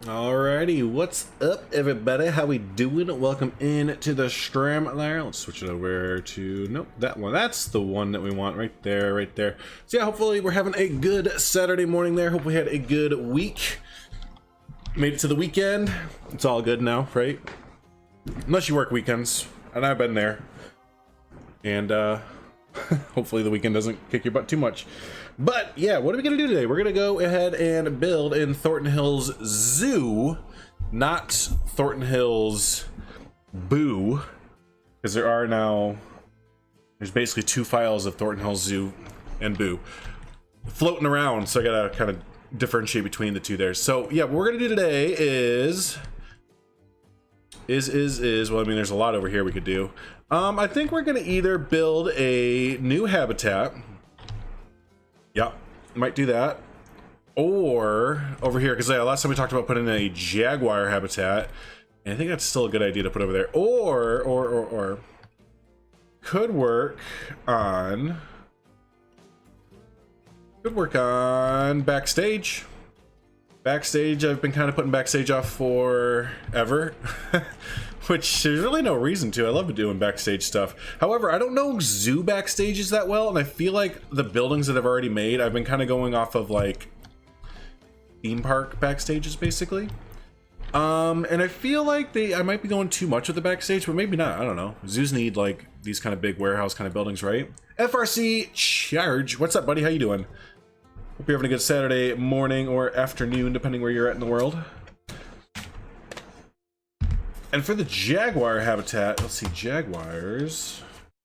Alrighty, what's up everybody? How we doing? Welcome in to the stream there. Let's switch it over to, nope, that one. That's the one that we want right there, right there. So yeah, hopefully we're having a good Saturday morning there. Hope we had a good week. Made it to the weekend. It's all good now, right? Unless you work weekends, and I've been there. And hopefully the weekend doesn't kick your butt too much. But yeah, what are we gonna do today? We're gonna go ahead and build in Thornton Hills Zoo, not Thornton Hills Boo, because there's basically two files of Thornton Hills Zoo and Boo floating around, so I gotta kind of differentiate between the two there. So yeah, what we're gonna do today is well, I mean, there's a lot over here we could do. I think we're gonna either build a new habitat. Yeah, might do that. Or over here, because last time we talked about putting in a jaguar habitat, and I think that's still a good idea to put over there. Or could work on backstage. Backstage, I've been kind of putting backstage off forever. Which there's really no reason to. I love doing backstage stuff. However, I don't know zoo backstages that well, and I feel like the buildings that I've already made, I've been kind of going off of like theme park backstages, basically. And I feel like I might be going too much with the backstage, but maybe not. I don't know. Zoos need like these kind of big warehouse kind of buildings, right? FRC Charge, what's up, buddy? How you doing? Hope you're having a good Saturday morning or afternoon, depending where you're at in the world. And for the jaguar habitat, let's see, jaguars.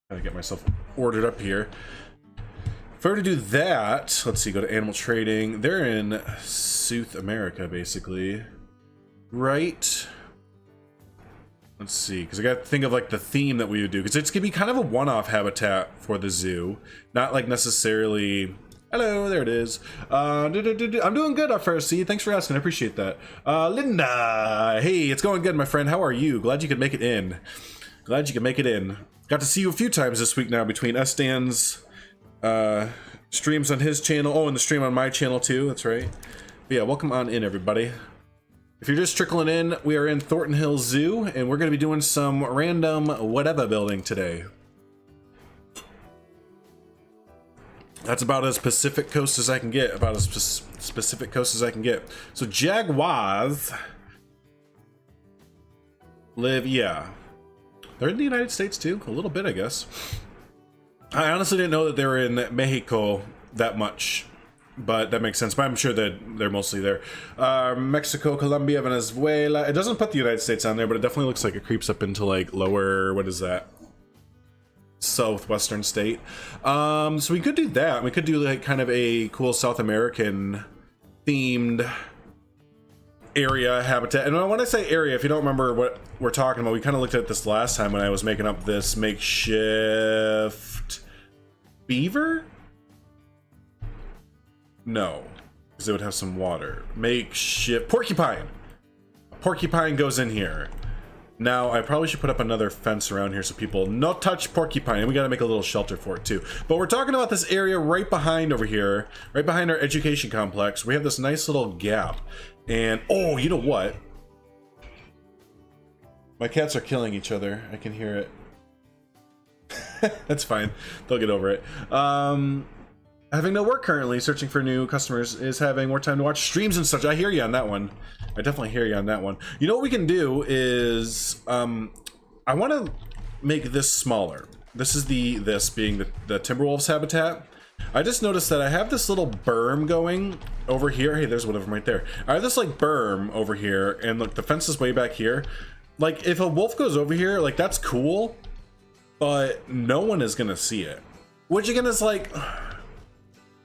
Gotta get myself ordered up here. If I were to do that, let's see, go to animal trading. They're in South America, basically. Right? Let's see, because I gotta think of like the theme that we would do, because it's gonna be kind of a one-off habitat for the zoo. Not like necessarily... Hello, there it is. I'm doing good, FRC. Thanks for asking. I appreciate that. Linda, hey, it's going good, my friend. How are you? Glad you could make it in. Glad you could make it in. Got to see you a few times this week now between Stan's streams on his channel. Oh, and the stream on my channel too. That's right. But yeah, welcome on in, everybody. If you're just trickling in, we are in Thornton Hills Zoo, and we're going to be doing some random whatever building today. That's about as Pacific Coast as I can get. About as specific coast as I can get. So jaguars live, yeah. They're in the United States too, a little bit, I guess. I honestly didn't know that they were in Mexico that much, but that makes sense. But I'm sure that they're mostly there. Mexico, Colombia, Venezuela. It doesn't put the United States on there, but it definitely looks like it creeps up into like lower, what is that? Southwestern state. So we could do that. We could do like kind of a cool South American themed area habitat. And when I say area, if you don't remember what we're talking about, we kind of looked at this last time when I was making up this makeshift beaver. No, because it would have some water. Makeshift porcupine. Porcupine goes in here. Now, I probably should put up another fence around here so people not touch porcupine, and we gotta make a little shelter for it too. But we're talking about this area right behind over here, right behind our education complex. We have this nice little gap, and oh, you know what? My cats are killing each other. I can hear it. That's fine. They'll get over it. Having no work currently, searching for new customers is having more time to watch streams and such. I hear you on that one. I definitely hear you on that one. You know what we can do is, I want to make this smaller. This is this being the Timberwolves habitat. I just noticed that I have this little berm going over here. Hey, there's one of them right there. I have this like berm over here, and look, the fence is way back here. Like, if a wolf goes over here, like, that's cool, but no one is gonna see it. Which again is like...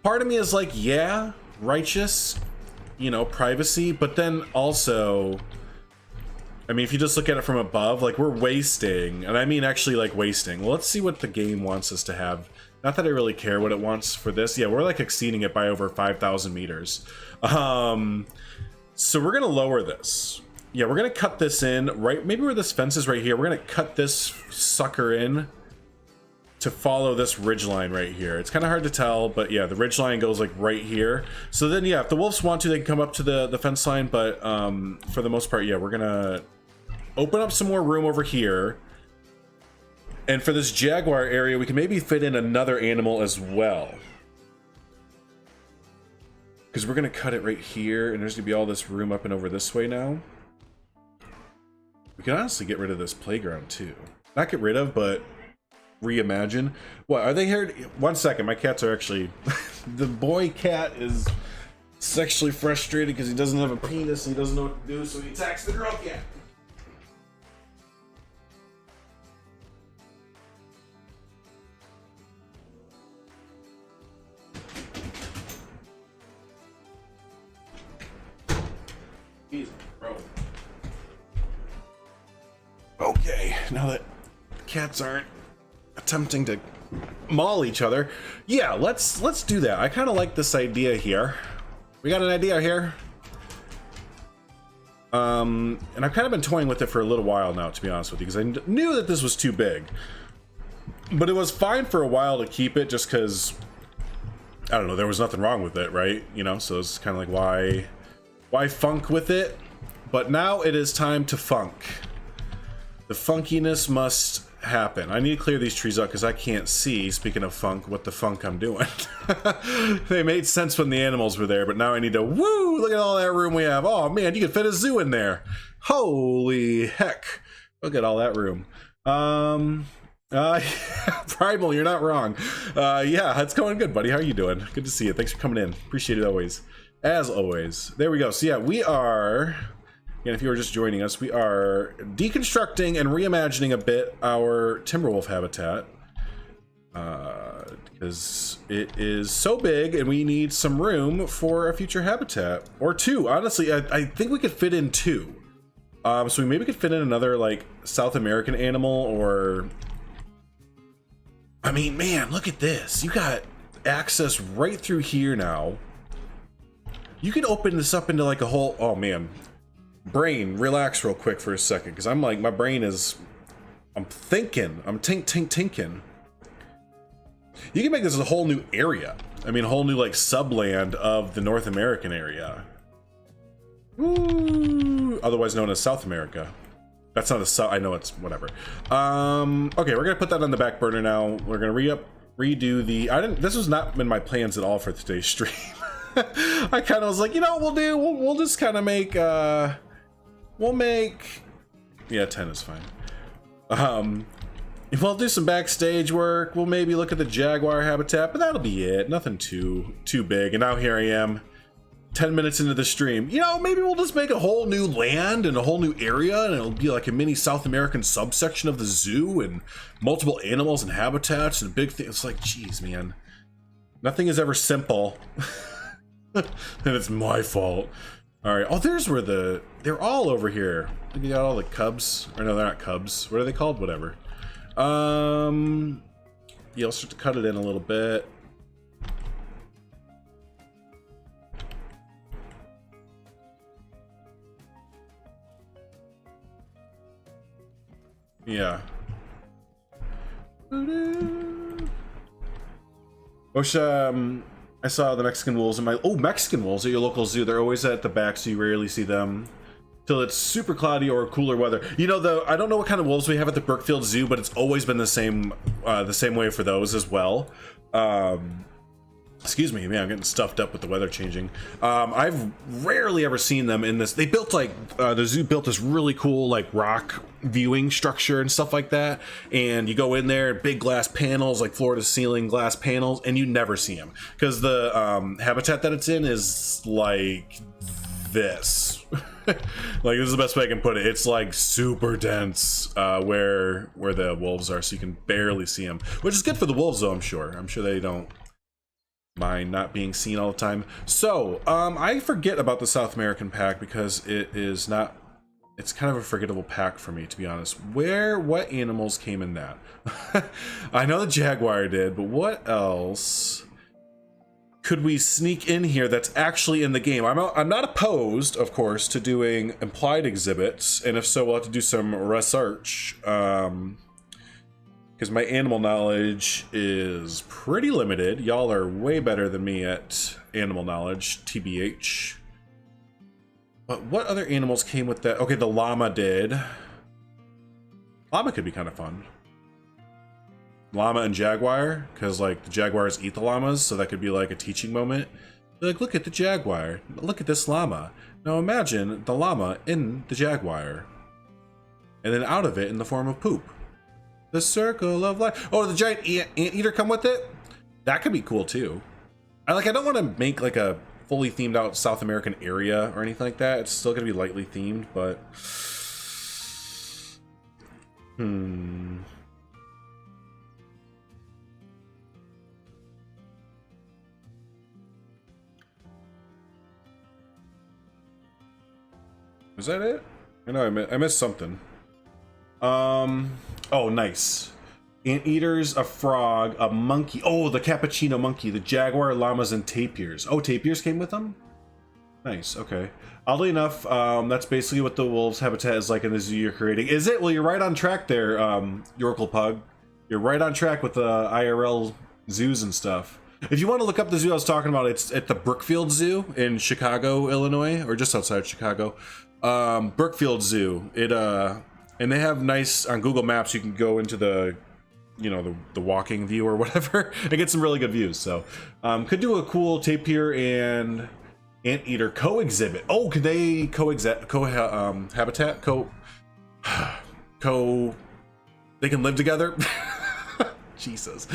Part of me is like, yeah, righteous, you know, privacy, but then also, I mean, if you just look at it from above, like, we're wasting, and I mean actually like wasting. Well, let's see what the game wants us to have. Not that I really care what it wants for this. Yeah, we're like exceeding it by over 5,000 meters. So we're gonna lower this. Yeah, we're gonna cut this in right, maybe where this fence is right here. We're gonna cut this sucker in to to follow this ridge line right here. It's kind of hard to tell, but yeah, the ridge line goes like right here. So then, yeah, if the wolves want to, they can come up to the fence line, but for the most part, yeah, we're gonna open up some more room over here. And for this jaguar area, we can maybe fit in another animal as well. Because we're gonna cut it right here, and there's gonna be all this room up and over this way now. We can honestly get rid of this playground too. Not get rid of, but reimagine. What, are they here? 1 second, my cats are actually... the boy cat is sexually frustrated because he doesn't have a penis and he doesn't know what to do, so he attacks the girl cat. Easy, bro. Okay, now that cats aren't attempting to maul each other, yeah, let's do that. I kind of like this idea here. We got an idea here. And I've kind of been toying with it for a little while now, to be honest with you, because I knew that this was too big. But it was fine for a while to keep it, just because, I don't know, there was nothing wrong with it, right? You know, so it's kind of like, why funk with it? But now it is time to funk. The funkiness must happen. I need to clear these trees up because I can't see, speaking of funk, what the funk I'm doing. They made sense when the animals were there, but now I need to, woo, look at all that room we have. Oh man, you could fit a zoo in there. Holy heck. Look at all that room. Primal, you're not wrong. Yeah, it's going good, buddy. How are you doing? Good to see you. Thanks for coming in. Appreciate it always. As always. There we go. So yeah, we are, and if you were just joining us, we are deconstructing and reimagining a bit our Timberwolf habitat. Because it is so big and we need some room for a future habitat. Or two. Honestly, I think we could fit in two. So we maybe could fit in another like South American animal, or... I mean, man, look at this. You got access right through here now. You could open this up into like a whole... Oh man. Brain, relax real quick for a second, because I'm like, my brain is... I'm thinking. I'm tinking. You can make this a whole new area. I mean, a whole new like subland of the North American area. Ooh, otherwise known as South America. That's not a sub... I know it's... whatever. Okay, we're gonna put that on the back burner now. We're gonna redo the... This was not in my plans at all for today's stream. I kind of was like, you know what we'll just kind of make, we'll make, yeah, 10 is fine. We'll do some backstage work. We'll maybe look at the jaguar habitat, but that'll be it. Nothing too big. And now here I am, 10 minutes into the stream. You know, maybe we'll just make a whole new land and a whole new area, and it'll be like a mini South American subsection of the zoo and multiple animals and habitats and big things. It's like, geez, man, nothing is ever simple. And it's my fault. All right. Oh, there's where they're all over here. You got all the cubs, or no, they're not cubs. What are they called? Whatever. Yeah, I'll start to cut it in a little bit. Yeah. Wish, I saw the Mexican wolves in my... Oh, Mexican wolves at your local zoo. They're always at the back, so you rarely see them till it's super cloudy or cooler weather. You know, though, I don't know what kind of wolves we have at the Brookfield Zoo, but it's always been the same way for those as well. Excuse me, man, I'm getting stuffed up with the weather changing. I've rarely ever seen them in this. They built like, the zoo built this really cool like rock viewing structure and stuff like that. And you go in there, big glass panels, like floor to ceiling glass panels, and you never see them. Because the habitat that it's in is like this. Like, this is the best way I can put it. It's like super dense where the wolves are, so you can barely see them. Which is good for the wolves though, I'm sure. I'm sure they don't mind not being seen all the time. So I forget about the South American pack because it's kind of a forgettable pack for me, to be honest. What animals came in that? I know the jaguar did, but what else could we sneak in here that's actually in the game? I'm not opposed, of course, to doing implied exhibits, and if so, we'll have to do some research. because my animal knowledge is pretty limited. Y'all are way better than me at animal knowledge, TBH. But what other animals came with that? Okay, the llama did. Llama could be kind of fun. Llama and jaguar, because like the jaguars eat the llamas, so that could be like a teaching moment. Like, look at the jaguar. Look at this llama. Now imagine the llama in the jaguar. And then out of it in the form of poop. The circle of life. Oh, the giant anteater come with it? That could be cool too. I don't want to make like a fully themed out South American area or anything like that. It's still gonna be lightly themed, but is that it? I know I missed something. Oh, nice. Anteaters, a frog, a monkey. Oh, the cappuccino monkey, the jaguar, llamas, and tapirs. Oh, tapirs came with them? Nice, okay. Oddly enough, that's basically what the wolves habitat is like in the zoo you're creating. Is it? Well, you're right on track there, Yorkle Pug. You're right on track with the IRL zoos and stuff. If you want to look up the zoo I was talking about, it's at the Brookfield Zoo in Chicago, Illinois, or just outside Chicago. Brookfield Zoo. And they have nice, on Google Maps, you can go into the, you know, the walking view or whatever and get some really good views. So, could do a cool tapir and anteater co-exhibit. Oh, could they habitat? They can live together? Jesus.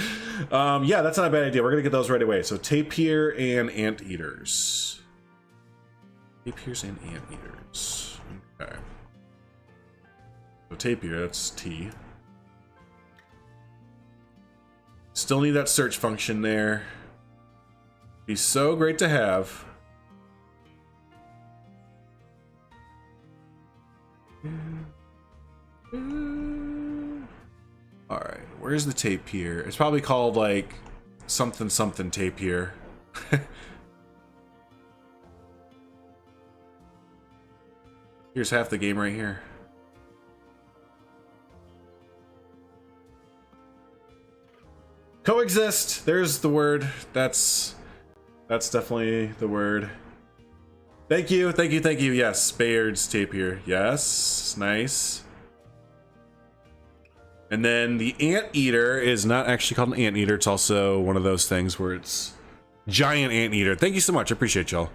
Yeah, that's not a bad idea. We're gonna get those right away. So tapir and anteaters. Tapirs and anteaters. Okay. So tapir, that's T. Still need that search function there. Be so great to have. Alright, where's the tapir? It's probably called like something something tapir. Here's half the game right here. Coexist. There's the word. That's definitely the word. Thank you, thank you, thank you. Yes, Bayard's tapir. Yes, nice. And then the anteater is not actually called an anteater. It's also one of those things where it's giant anteater. Thank you so much. I appreciate y'all.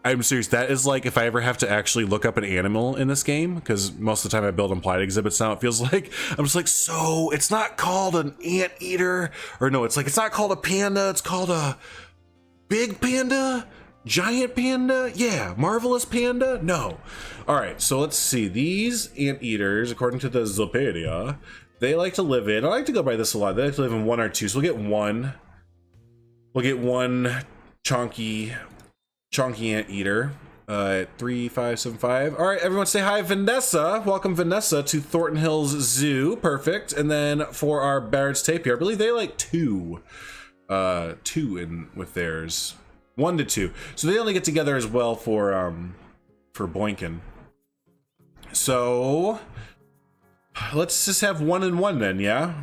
I'm serious. That is like if I ever have to actually look up an animal in this game, because most of the time I build implied exhibits now, it feels like I'm just like, so it's not called an anteater, or no, it's like it's not called a panda, it's called a big panda, giant panda, yeah, marvelous panda. No. All right, so let's see. These anteaters, according to the Zoopedia, they like to live in, I like to go by this a lot, they like to live in 1 or 2, so we'll get one chonky anteater at 3575. All right, everyone say hi, Vanessa. Welcome, Vanessa, to Thornton Hills Zoo. Perfect. And then for our Baird's tapir, I believe they like 2 in with theirs, 1 to 2. So they only get together as well for Boinkin. So let's just have 1 and 1 then, yeah?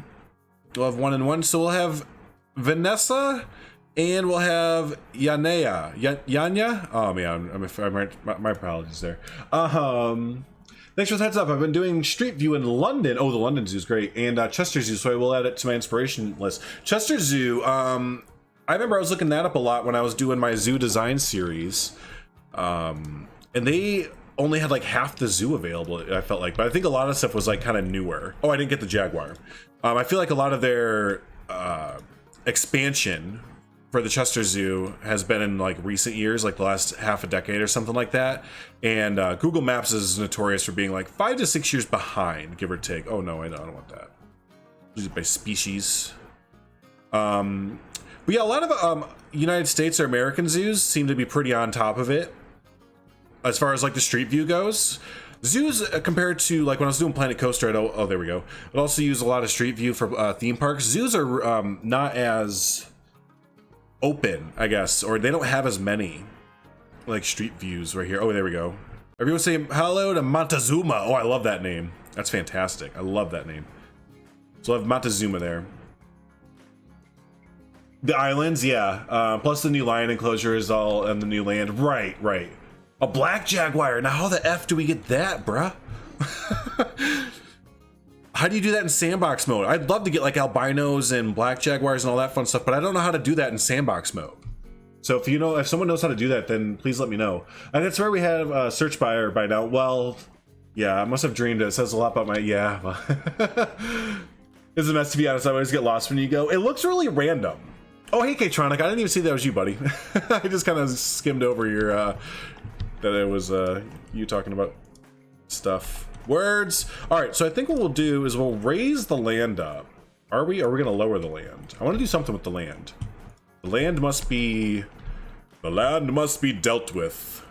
We'll have 1 and 1. So we'll have Vanessa. And we'll have Yanea. Yanya? Oh man, my apologies there. Thanks for the heads up. I've been doing Street View in London. Oh, the London Zoo is great. And Chester Zoo, so I will add it to my inspiration list. Chester Zoo, I remember I was looking that up a lot when I was doing my zoo design series. And they only had like half the zoo available, I felt like. But I think a lot of stuff was like kind of newer. Oh, I didn't get the Jaguar. I feel like a lot of their expansion for the Chester Zoo has been in like recent years, like the last half a decade or something like that. And Google Maps is notorious for being like 5 to 6 years behind, give or take. Oh no, I don't want that. By species. But yeah, a lot of United States or American zoos seem to be pretty on top of it as far as like the street view goes. Zoos, compared to like when I was doing Planet Coaster, oh there we go. I'd also use a lot of street view for theme parks. Zoos are not as open, I guess, or they don't have as many like street views right here. Oh, there we go. Everyone say hello to Montezuma. Oh, I love that name. That's fantastic. I love that name. So I have Montezuma there. The islands, yeah. Plus the new lion enclosure is all and the new land. Right, right. A black jaguar. Now how the F do we get that, bruh? How do you do that in sandbox mode? I'd love to get like albinos and black jaguars and all that fun stuff, but I don't know how to do that in sandbox mode. So if you know, if someone knows how to do that, then please let me know. And that's where we have a search buyer by now. Well, yeah, I must have dreamed it. It says a lot about my, yeah. It's a mess, to be honest. I always get lost when you go. It looks really random. Oh, hey, K-Tronic. I didn't even see that was you, buddy. I just kind of skimmed over your, that it was you talking about stuff. Words. All right, so I think what we'll do is we'll raise the land up. Are we going to lower the land? I want to do something with the land. The land must be dealt with.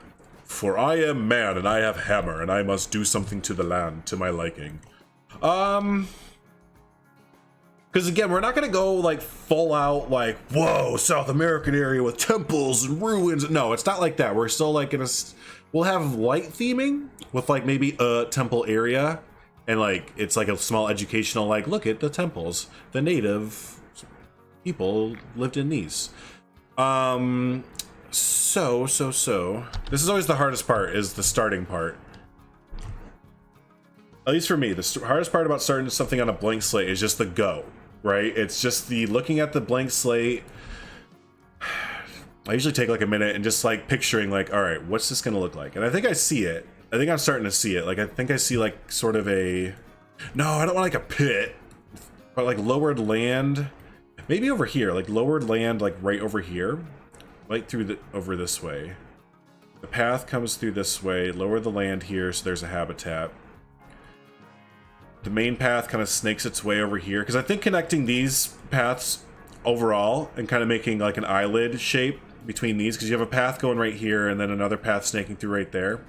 For I am man and I have hammer and I must do something to the land to my liking. Because again, we're not going to go like full out like, whoa, South American area with temples and ruins. No, it's not like that. We're still like in a, we'll have light theming with like maybe a temple area. And like, it's like a small educational, like, look at the temples. The native people lived in these. So. This is always the hardest part, is the starting part. At least for me, the hardest part about starting something on a blank slate is just the go, right? It's just the looking at the blank slate. I usually take like a minute and just like picturing like, all right, what's this gonna look like? And I think I see it. I think I'm starting to see it. Like, I think I see like sort of a, no, I don't want like a pit, but like lowered land, maybe over here, like lowered land, like right over here, right through the, over this way. The path comes through this way, lower the land here so there's a habitat. The main path kind of snakes its way over here, because I think connecting these paths overall and kind of making like an eyelid shape between these, because you have a path going right here and then another path snaking through right there.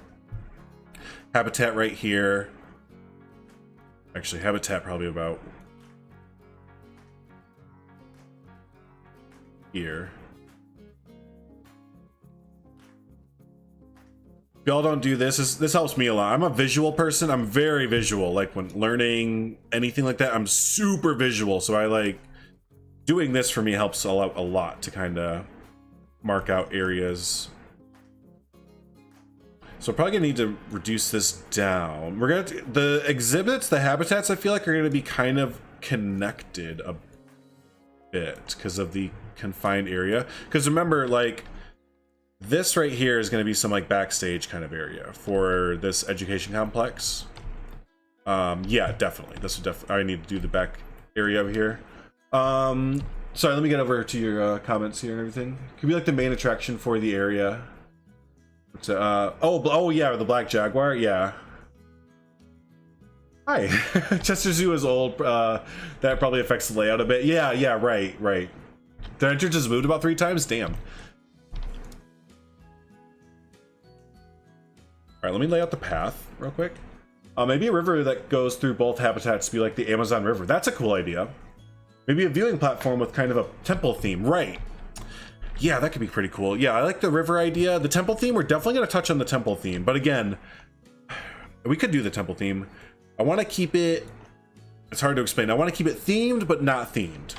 Habitat right here. Actually, habitat probably about here. If y'all don't do this, this helps me a lot. I'm a visual person. I'm very visual. Like when learning anything like that, I'm super visual. So I like doing this for me helps a lot to kind of mark out areas. So we're probably gonna need to reduce this down. We're gonna the exhibits, the habitats, I feel like are gonna be kind of connected a bit because of the confined area. Because remember, like this right here is gonna be some like backstage kind of area for this education complex. Yeah, definitely. This would definitely. I need to do the back area over here. Sorry, let me get over to your comments here and everything. Could be like the main attraction for the area. Oh yeah, the black jaguar, yeah. Hi. Chester Zoo is old. That probably affects the layout a bit. Yeah, right. The entrance has moved about 3 times. Damn. All right, let me lay out the path real quick. Maybe a river that goes through both habitats be like the Amazon River. That's a cool idea. Maybe a viewing platform with kind of a temple theme. Right. Yeah, that could be pretty cool. Yeah, I like the river idea. The temple theme, we're definitely going to touch on the temple theme. But again, we could do the temple theme. I want to keep it... It's hard to explain. I want to keep it themed, but not themed.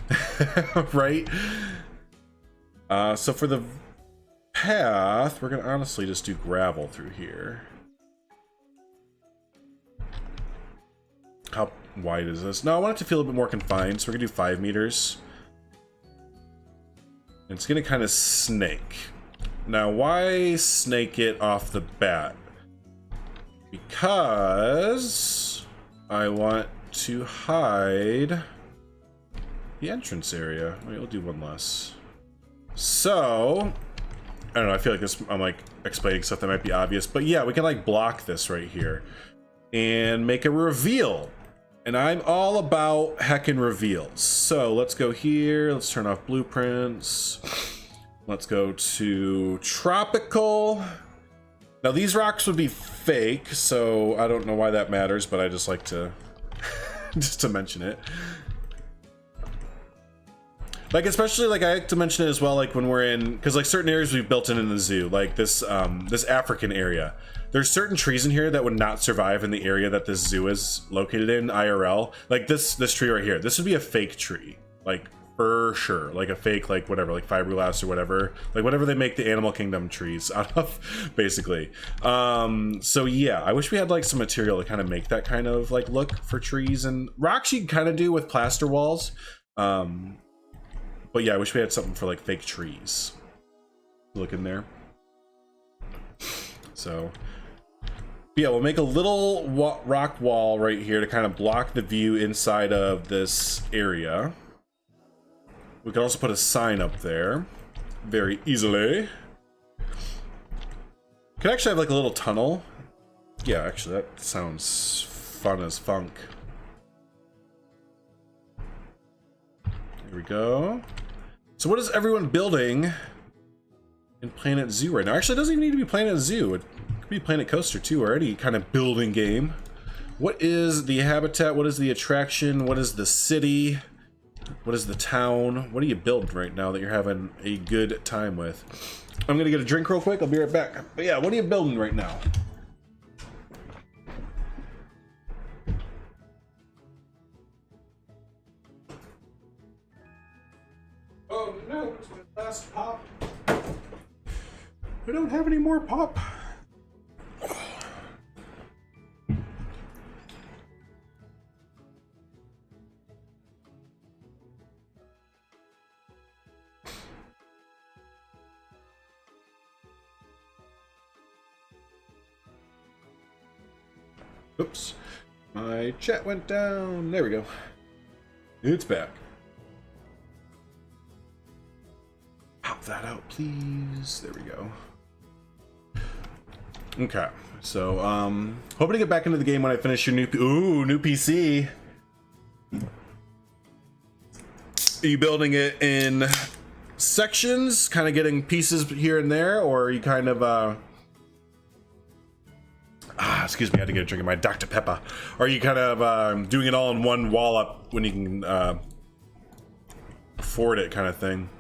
Right? So for the path, we're going to honestly just do gravel through here. How wide is this? No, I want it to feel a bit more confined, so we're going to do 5 meters. It's gonna kind of snake. Now, why snake it off the bat? Because I want to hide the entrance area. Wait, we'll do one less. So, I don't know, I feel like this, I'm like explaining stuff that might be obvious, but yeah, we can like block this right here and make a reveal. And I'm all about heckin' reveals. So let's go here. Let's turn off blueprints. Let's go to tropical. Now these rocks would be fake, so I don't know why that matters, but I just like to just to mention it. Like, especially, like, I like to mention it as well, like, when we're in, because, like, certain areas we've built in the zoo, like this, this African area. There's certain trees in here that would not survive in the area that this zoo is located in, IRL. Like, this tree right here. This would be a fake tree, like, for sure. Like, a fake, like, whatever, like, fiberglass or whatever. Like, whatever they make the Animal Kingdom trees out of, basically. So, yeah, I wish we had, like, some material to kind of make that kind of, like, look for trees. And rocks you kind of do with plaster walls. But yeah, I wish we had something for like fake trees. Look in there. So yeah, we'll make a little rock wall right here to kind of block the view inside of this area. We can also put a sign up there very easily. Could actually have like a little tunnel. Yeah, actually that sounds fun as funk. There we go. So what is everyone building in Planet Zoo right now? Actually, it doesn't even need to be Planet Zoo. It could be Planet Coaster too, or any kind of building game. What is the habitat? What is the attraction? What is the city? What is the town? What are you building right now that you're having a good time with? I'm gonna get a drink real quick. I'll be right back. But yeah, what are you building right now? Oh no, it's my last pop. We don't have any more pop. Oops, my chat went down. There we go. It's back. Pop that out, please. There we go. Okay, so hoping to get back into the game when I finish your new new PC. Are you building it in sections, kind of getting pieces here and there, or are you kind of excuse me, I had to get a drink of my Dr. Pepper. Are you kind of doing it all in one wall up when you can afford it, kind of thing?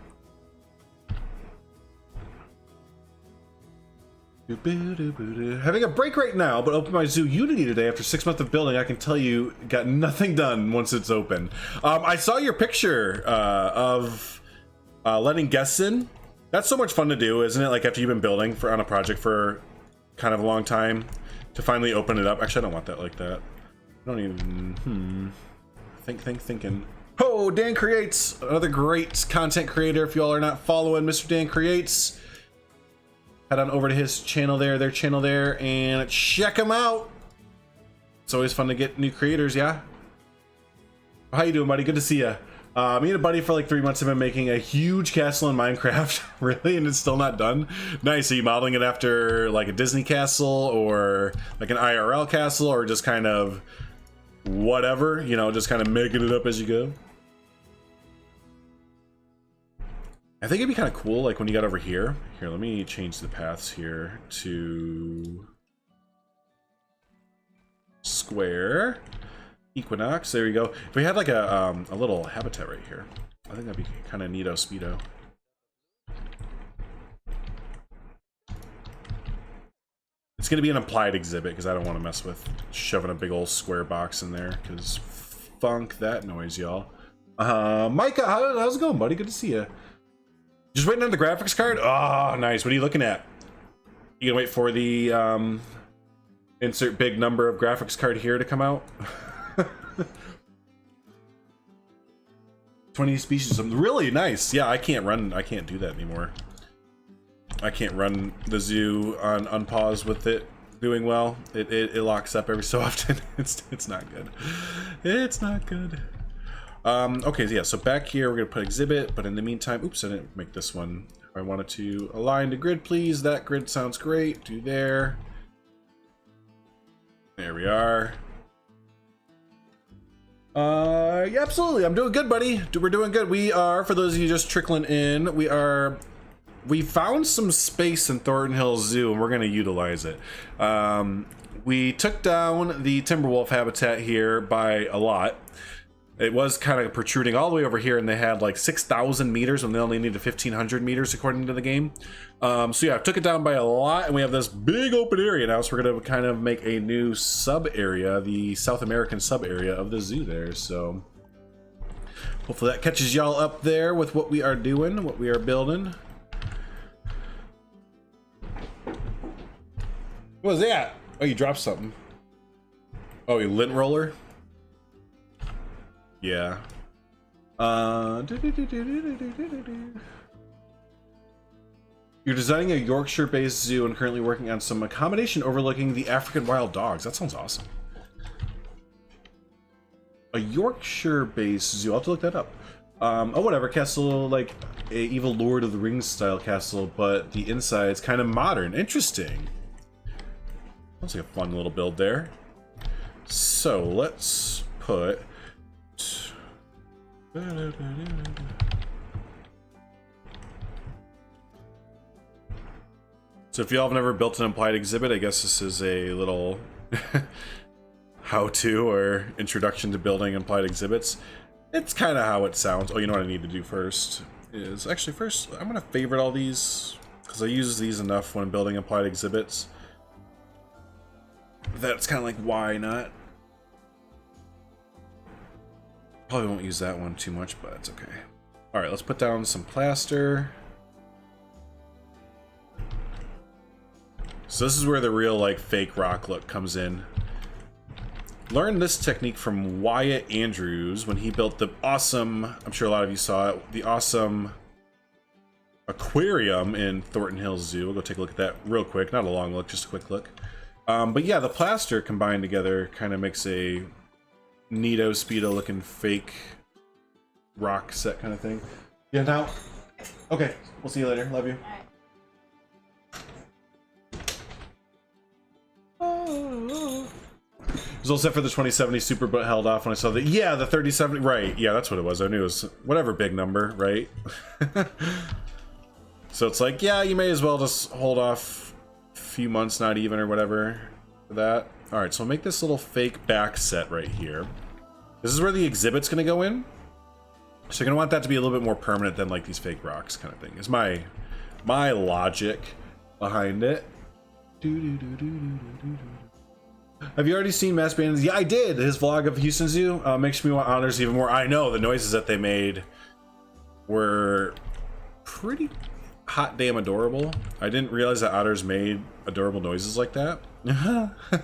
Having a break right now, but open my zoo Unity today after 6 months of building. I can tell you got nothing done once it's open. I saw your picture of letting guests in. That's so much fun to do, isn't it? Like after you've been building on a project for kind of a long time, to finally open it up. Actually, I don't want that like that. I don't even thinking. Oh, Dan Creates, another great content creator. If you all are not following Mr. Dan Creates, head on over to his channel there, their channel there, and check him out. It's always fun to get new creators, yeah? How you doing, buddy? Good to see you. Me and a buddy for like 3 months have been making a huge castle in Minecraft, really, and it's still not done. Nice. Are you modeling it after like a Disney castle or like an IRL castle, or just kind of whatever, you know, just kind of making it up as you go? I think it'd be kind of cool, like when you got over here. Here, let me change the paths here to square. Equinox, there we go. If we had like a little habitat right here, I think that'd be kind of neato speedo. It's gonna be an implied exhibit because I don't want to mess with shoving a big old square box in there, because funk that noise, y'all. Micah, how's it going, buddy? Good to see you. Just waiting on the graphics card? Oh, nice. What are you looking at? You gonna wait for the insert big number of graphics card here to come out? 20 species, really nice. Yeah, I can't do that anymore. I can't run the zoo on unpause with it doing well. It locks up every so often. It's not good. It's not good. Okay, yeah, so back here we're gonna put exhibit, but in the meantime, oops, I didn't make this one. I wanted to align to grid, please. That grid sounds great. Do there. There we are. Yeah, absolutely. I'm doing good, buddy. We're doing good. We are, for those of you just trickling in, we found some space in Thornton Hills Zoo, and we're going to utilize it. We took down the Timberwolf habitat here by a lot. It was kind of protruding all the way over here, and they had like 6,000 meters when they only needed 1,500 meters according to the game. So yeah, I took it down by a lot, and we have this big open area now, so we're going to kind of make a new sub-area, the South American sub-area of the zoo there. So hopefully that catches y'all up there with what we are doing, what we are building. What was that? Oh, you dropped something. Oh, you lint roller? Yeah. You're designing a Yorkshire-based zoo and currently working on some accommodation overlooking the African wild dogs. That sounds awesome. A Yorkshire-based zoo. I'll have to look that up. Oh, whatever. Castle, like a evil Lord of the Rings style castle, but the inside's kind of modern. Interesting. Sounds like a fun little build there. So let's put. So if y'all have never built an implied exhibit, I guess this is a little how-to or introduction to building implied exhibits. It's kind of how it sounds. Oh, you know what I need to do first is actually first I'm gonna favorite all these because I use these enough when building implied exhibits. That's kind of like why not. Probably won't use that one too much, but it's okay. All right, let's put down some plaster. So this is where the real like fake rock look comes in. Learned this technique from Wyatt Andrews when he built the awesome, I'm sure a lot of you saw it, the awesome aquarium in Thornton Hills Zoo. We'll go take a look at that real quick. Not a long look, just a quick look. But yeah, the plaster combined together kind of makes a neato speedo looking fake rock set kind of thing. Yeah, now. Okay, we'll see you later. Love you. It was all set for the 2070 Super, but held off when I saw the the 3070. Right, yeah, that's what it was. I knew it was whatever big number, right? So it's like, yeah, you may as well just hold off a few months, not even or whatever for that. All right, so I'll make this little fake back set right here. This is where the exhibit's gonna go in. So you're gonna want that to be a little bit more permanent than like these fake rocks kind of thing. Is my logic behind it. Have you already seen Mass Bandits? Yeah, I did. His vlog of Houston Zoo makes me want honors even more. I know the noises that they made were pretty hot damn adorable. I didn't realize that otters made adorable noises like that.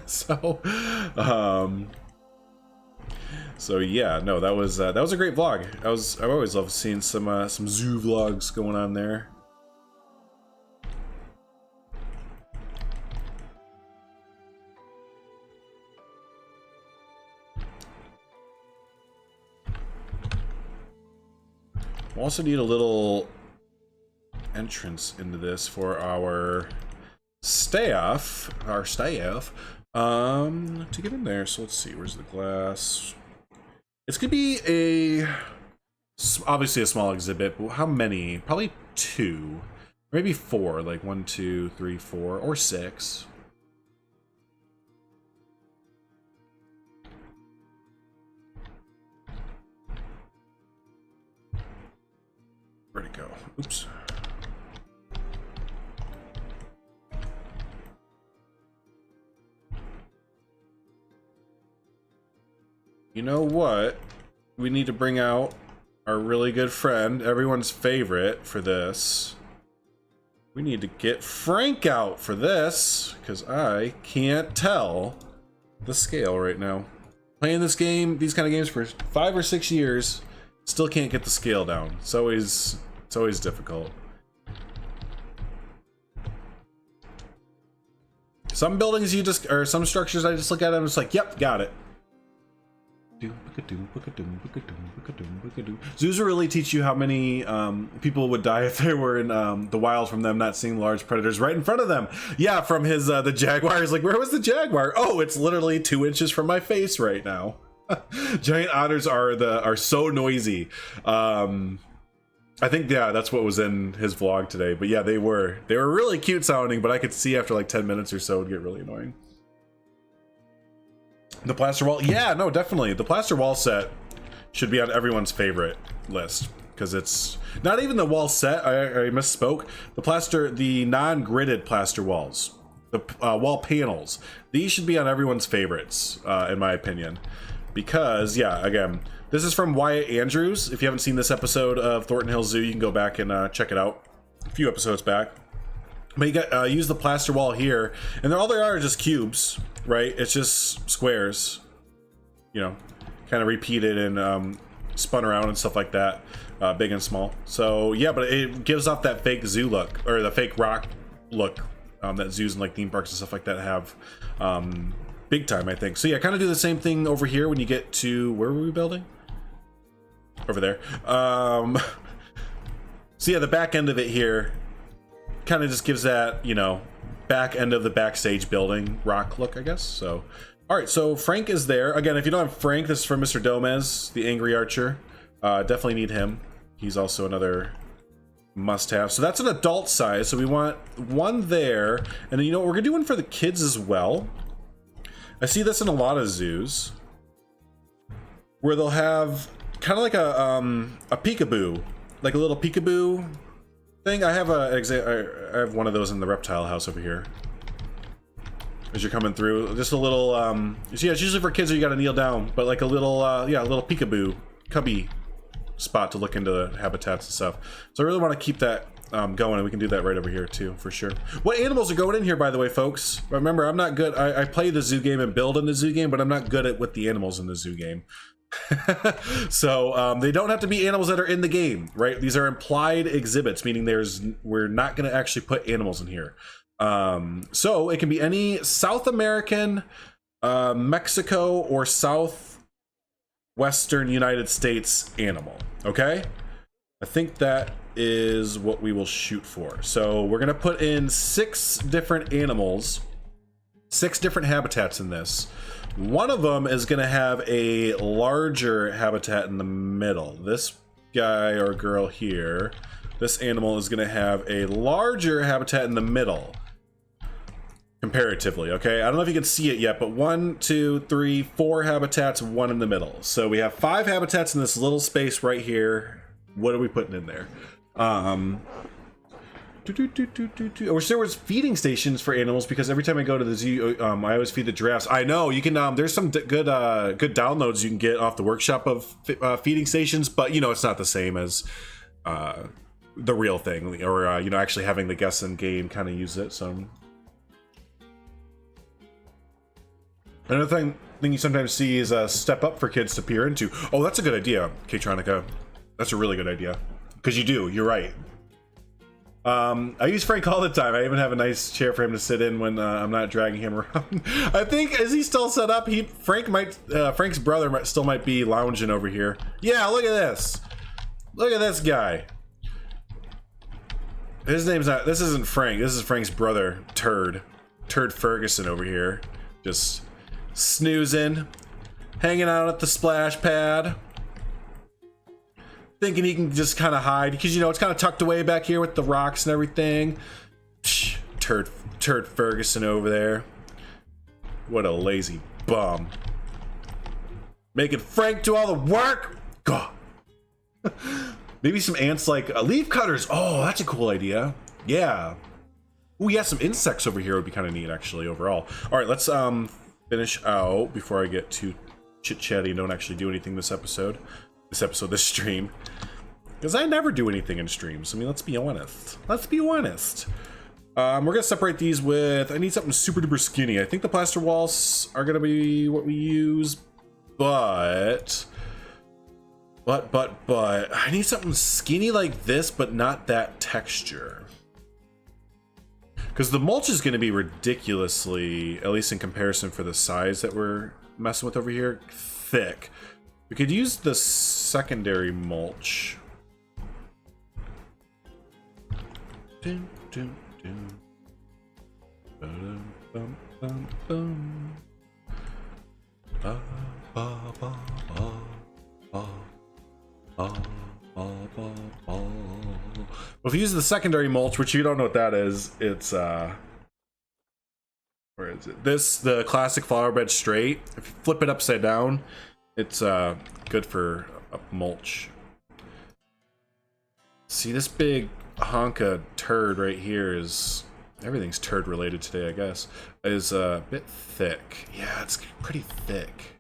So yeah, no, that was a great vlog. I've always loved seeing some zoo vlogs going on there. We'll also need a little entrance into this for our staff, to get in there. So let's see, where's the glass? It's gonna be obviously a small exhibit, but how many? Probably 2, maybe 4, like 1, 2, 3, 4, or 6. Where'd it go? Oops. You know what? We need to bring out our really good friend, everyone's favorite for this. We need to get Frank out for this, because I can't tell the scale right now. Playing this game, these kind of games for 5 or 6 years, still can't get the scale down. It's always difficult. Some buildings or some structures I just look at them and it's like, yep, got it. Zoos will really teach you how many people would die if they were in the wild from them not seeing large predators right in front of them. Yeah, from his the jaguar. He's like, where was the jaguar? Oh, it's literally 2 inches from my face right now. Giant otters are so noisy. I think that's what was in his vlog today. But yeah, they were really cute sounding, but I could see after like 10 minutes or so it would get really annoying. The plaster wall, yeah, no, definitely. The plaster wall set should be on everyone's favorite list, because it's not even the wall set. I misspoke. The non-gridded plaster walls, the wall panels, these should be on everyone's favorites, in my opinion, because yeah, again, this is from Wyatt Andrews. If you haven't seen this episode of Thornton Hill Zoo, you can go back and check it out a few episodes back. But you got use the plaster wall here, and all they are just cubes, right? It's just squares, you know, kind of repeated and spun around and stuff like that, big and small. So yeah, but it gives off that fake zoo look, or the fake rock look, that zoos and like theme parks and stuff like that have big time, I think. So yeah, kind of do the same thing over here when you get to, where were we building? Over there. So yeah, the back end of it here kind of just gives that, you know, back end of the backstage building rock look, I guess. So all right, so Frank is there again. If you don't have Frank, this is from Mr. Domez, the angry archer. Definitely need him. He's also another must-have. So that's an adult size, so we want one there, and then, you know, we're gonna do one for the kids as well. I see this in a lot of zoos where they'll have kind of like a peekaboo, like a little peekaboo thing. I have I have one of those in the reptile house over here. As you're coming through, just a little yeah, it's usually for kids, or you got to kneel down, but like a little yeah, a little peekaboo cubby spot to look into the habitats and stuff. So I really want to keep that going, and we can do that right over here too, for sure. What animals are going in here, by the way, folks? Remember, I'm not good. I play the zoo game and build in the zoo game, but I'm not good at with the animals in the zoo game. So they don't have to be animals that are in the game, right? These are implied exhibits, meaning we're not going to actually put animals in here. So it can be any South American, Mexico, or Southwestern United States animal. Okay, I think that is what we will shoot for. So we're gonna put in 6 different animals, 6 different habitats in this. One of them is gonna have a larger habitat in the middle. This guy or girl here, this animal is gonna have a larger habitat in the middle comparatively. Okay, I don't know if you can see it yet, but 1, 2, 3, 4 habitats, 1 in the middle. So we have 5 habitats in this little space right here. What are we putting in there? I wish there was feeding stations for animals, because every time I go to the zoo, I always feed the giraffes. I know you can. There's some good downloads you can get off the workshop of feeding stations, but you know, it's not the same as the real thing, or you know, actually having the guests in game kind of use it. So another thing you sometimes see is a step up for kids to peer into. Oh, that's a good idea, K-Tronica. That's a really good idea, because you do. You're right. I use Frank all the time. I even have a nice chair for him to sit in when I'm not dragging him around. I think, is he still set up? Frank's brother still might be lounging over here. Yeah, look at this. Look at this guy. His name's not. This isn't Frank. This is Frank's brother, Turd Ferguson over here, just snoozing, hanging out at the splash pad, thinking he can just kind of hide, because you know it's kind of tucked away back here with the rocks and everything. Psh, Turd Ferguson over there. What a lazy bum. Making Frank do all the work. God. Maybe some ants, like leaf cutters. Oh, that's a cool idea. Yeah. Oh yeah, some insects over here would be kind of neat, actually, overall. All right, let's finish out before I get too chit-chatty and don't actually do anything this stream, because I never do anything in streams. I mean, let's be honest. We're gonna separate these with, I need something super duper skinny. I think the plaster walls are gonna be what we use, but I need something skinny like this, but not that texture, because the mulch is going to be ridiculously, at least in comparison for the size that we're messing with over here, thick. We could use the secondary mulch. Dun, dun, dun. Ba-dum, bum, bum, bum. Ba, ba, ba, ba, ba, ba, ba, ba, ba. Well, if you use the secondary mulch, which you don't know what that is, it's where is it? The classic flower bed straight. If you flip it upside down, it's good for up mulch. See, this big hunk of turd right here is, everything's turd related today, I guess, is a bit thick. Yeah, it's pretty thick.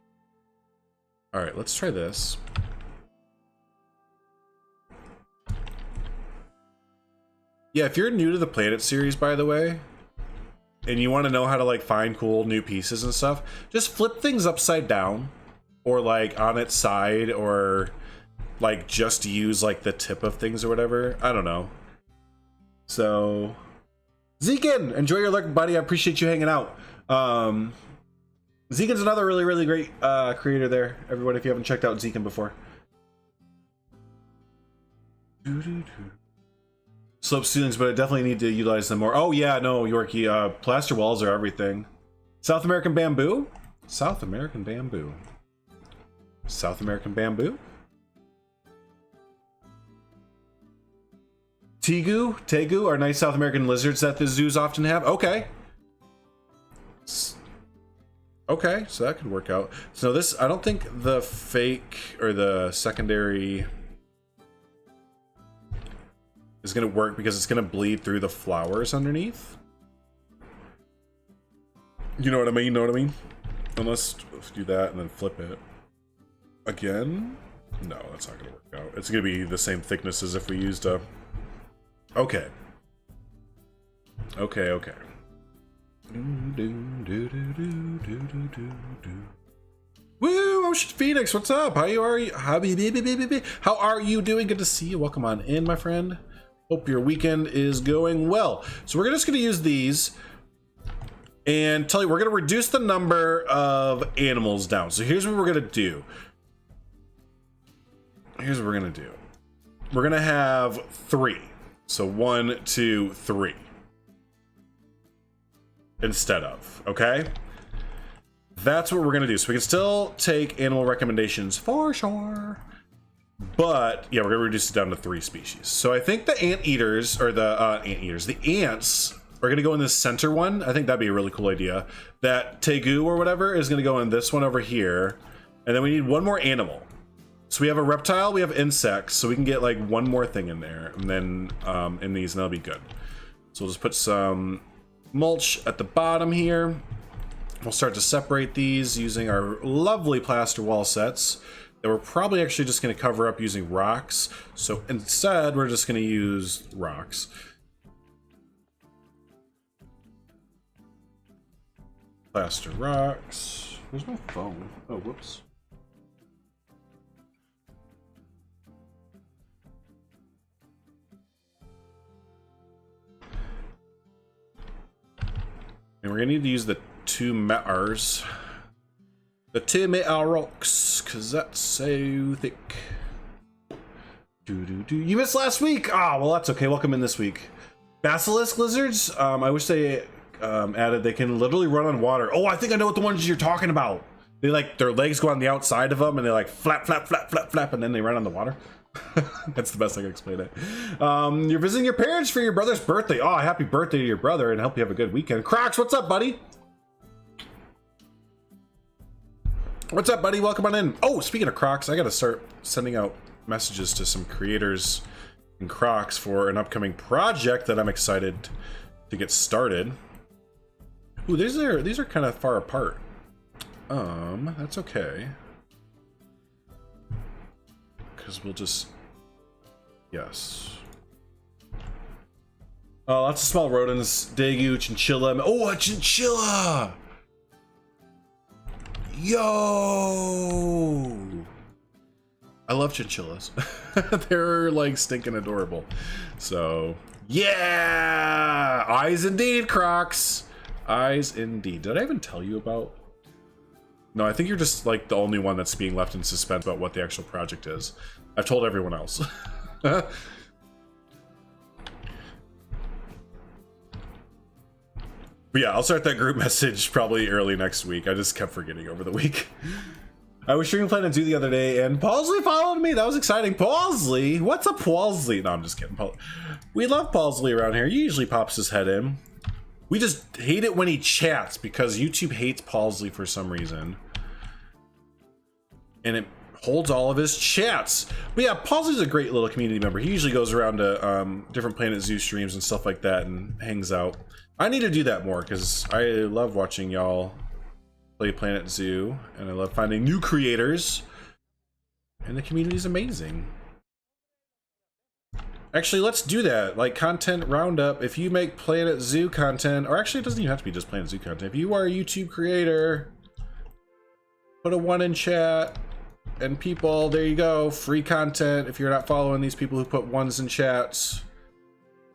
All right, let's try this. Yeah, if you're new to the Planet series, by the way, and you want to know how to like find cool new pieces and stuff, just flip things upside down or like on its side, or like just use like the tip of things or whatever. I don't know. So Zekin, enjoy your luck, buddy. I appreciate you hanging out. Zekin's another really great creator there, everyone, if you haven't checked out Zekin before. Slope ceilings, but I definitely need to utilize them more. Oh yeah, no, Yorkie, plaster walls are everything. South American bamboo? South American bamboo. South American bamboo? Tegu are nice South American lizards that the zoos often have. Okay. Okay, so that could work out. So this, I don't think the fake or the secondary is going to work because it's going to bleed through the flowers underneath. You know what I mean? Know what I mean? Unless do that and then flip it again. No, that's not going to work out. It's going to be the same thickness as if we used a. Okay. Okay. Woo! Ocean Phoenix, what's up? How are you? How are you doing? Good to see you. Welcome on in, my friend. Hope your weekend is going well. So we're just going to use these and tell you we're going to reduce the number of animals down. So here's what we're going to do. Here's what we're going to do. We're going to have 3. So 1, 2, 3. Instead of, okay? That's what we're going to do. So we can still take animal recommendations for sure. But yeah, we're going to reduce it down to 3 species. So I think the anteaters, or the the ants are going to go in this center one. I think that'd be a really cool idea. That tegu or whatever is going to go in this one over here. And then we need one more animal. So we have a reptile, we have insects, so we can get like one more thing in there. And then in these, and that'll be good. So we'll just put some mulch at the bottom here. We'll start to separate these using our lovely plaster wall sets that we're probably actually just going to cover up using rocks. So instead, we're just going to use rocks. Plaster rocks. Where's my phone? Oh, whoops. And we're going to need to use the 2 meters. The 2 meter rocks, because that's so thick. You missed last week! Ah, well, that's okay. Welcome in this week. Basilisk lizards? I wish they added they can literally run on water. Oh, I think I know what the ones you're talking about. They like, their legs go on the outside of them, and they like flap, and then they run on the water. That's the best I can explain it. You're visiting your parents for your brother's birthday. Oh, happy birthday to your brother, and I hope you have a good weekend. Crocs, what's up, buddy? What's up, buddy? Welcome on in. Oh, speaking of Crocs, I gotta start sending out messages to some creators in Crocs for an upcoming project that I'm excited to get started. Ooh, these are kind of far apart. That's okay. Because we'll just... Yes. Oh, lots of small rodents. Daegu, chinchilla. Oh, a chinchilla! Yo! I love chinchillas. They're like stinking adorable. So, yeah! Eyes indeed, Crocs! Eyes indeed. Did I even tell you about... No, I think you're just like the only one that's being left in suspense about what the actual project is. I've told everyone else. But yeah, I'll start that group message probably early next week. I just kept forgetting over the week. I was streaming Planet Zoo the other day, and Paulsley followed me. That was exciting. Paulsley? What's a Paulsley? No, I'm just kidding. We love Paulsley around here. He usually pops his head in. We just hate it when he chats, because YouTube hates Paulsley for some reason. And it holds all of his chats. But yeah, Paul's a great little community member. He usually goes around to different Planet Zoo streams and stuff like that and hangs out. I need to do that more because I love watching y'all play Planet Zoo, and I love finding new creators, and the community is amazing. Actually, let's do that. Like, content roundup. If you make Planet Zoo content, or actually it doesn't even have to be just Planet Zoo content. If you are a YouTube creator, put a 1 in chat. And people, there you go, free content. If you're not following these people who put 1s in chats,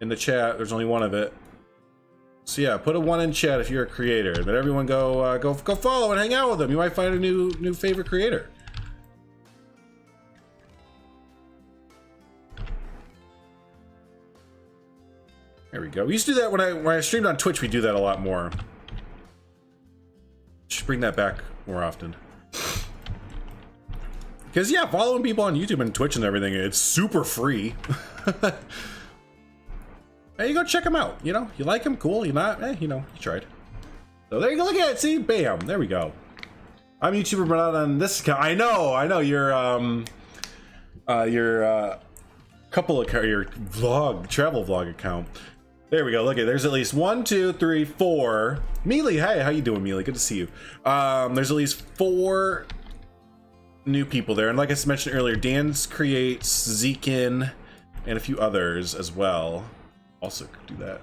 in the chat, there's only 1 of it. So yeah, put a 1 in chat if you're a creator. But everyone go follow and hang out with them. You might find a new favorite creator. There we go. We used to do that when I streamed on Twitch. We do that a lot more. Should bring that back more often. Because, yeah, following people on YouTube and Twitch and everything, it's super free. Hey, you go check them out. You know, you like them, cool. You not, you know, you tried. So there you go. Look at it. See, bam. There we go. I'm a YouTuber, but not on this account. I know. Your couple of your travel vlog account. There we go. Look at, there's at least 1, 2, 3, 4. Mealy, hey, how you doing, Mealy? Good to see you. There's at least 4 new people there, and like I mentioned earlier, Dan's creates, Zekin, and a few others as well. Also could do that.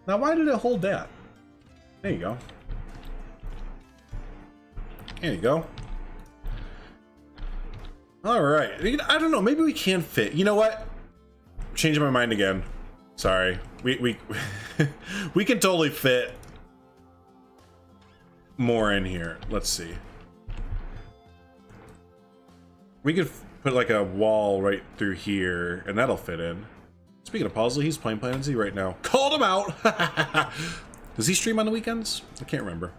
Now, why did it hold that? There you go. There you go. All right. I don't know. Maybe we can fit. You know what? Changing my mind again. Sorry. We we can totally fit more in here. Let's see. We could put like a wall right through here, and that'll fit in. Speaking of Paulsley, he's playing Planet Z right now. Called him out! Does he stream on the weekends? I can't remember.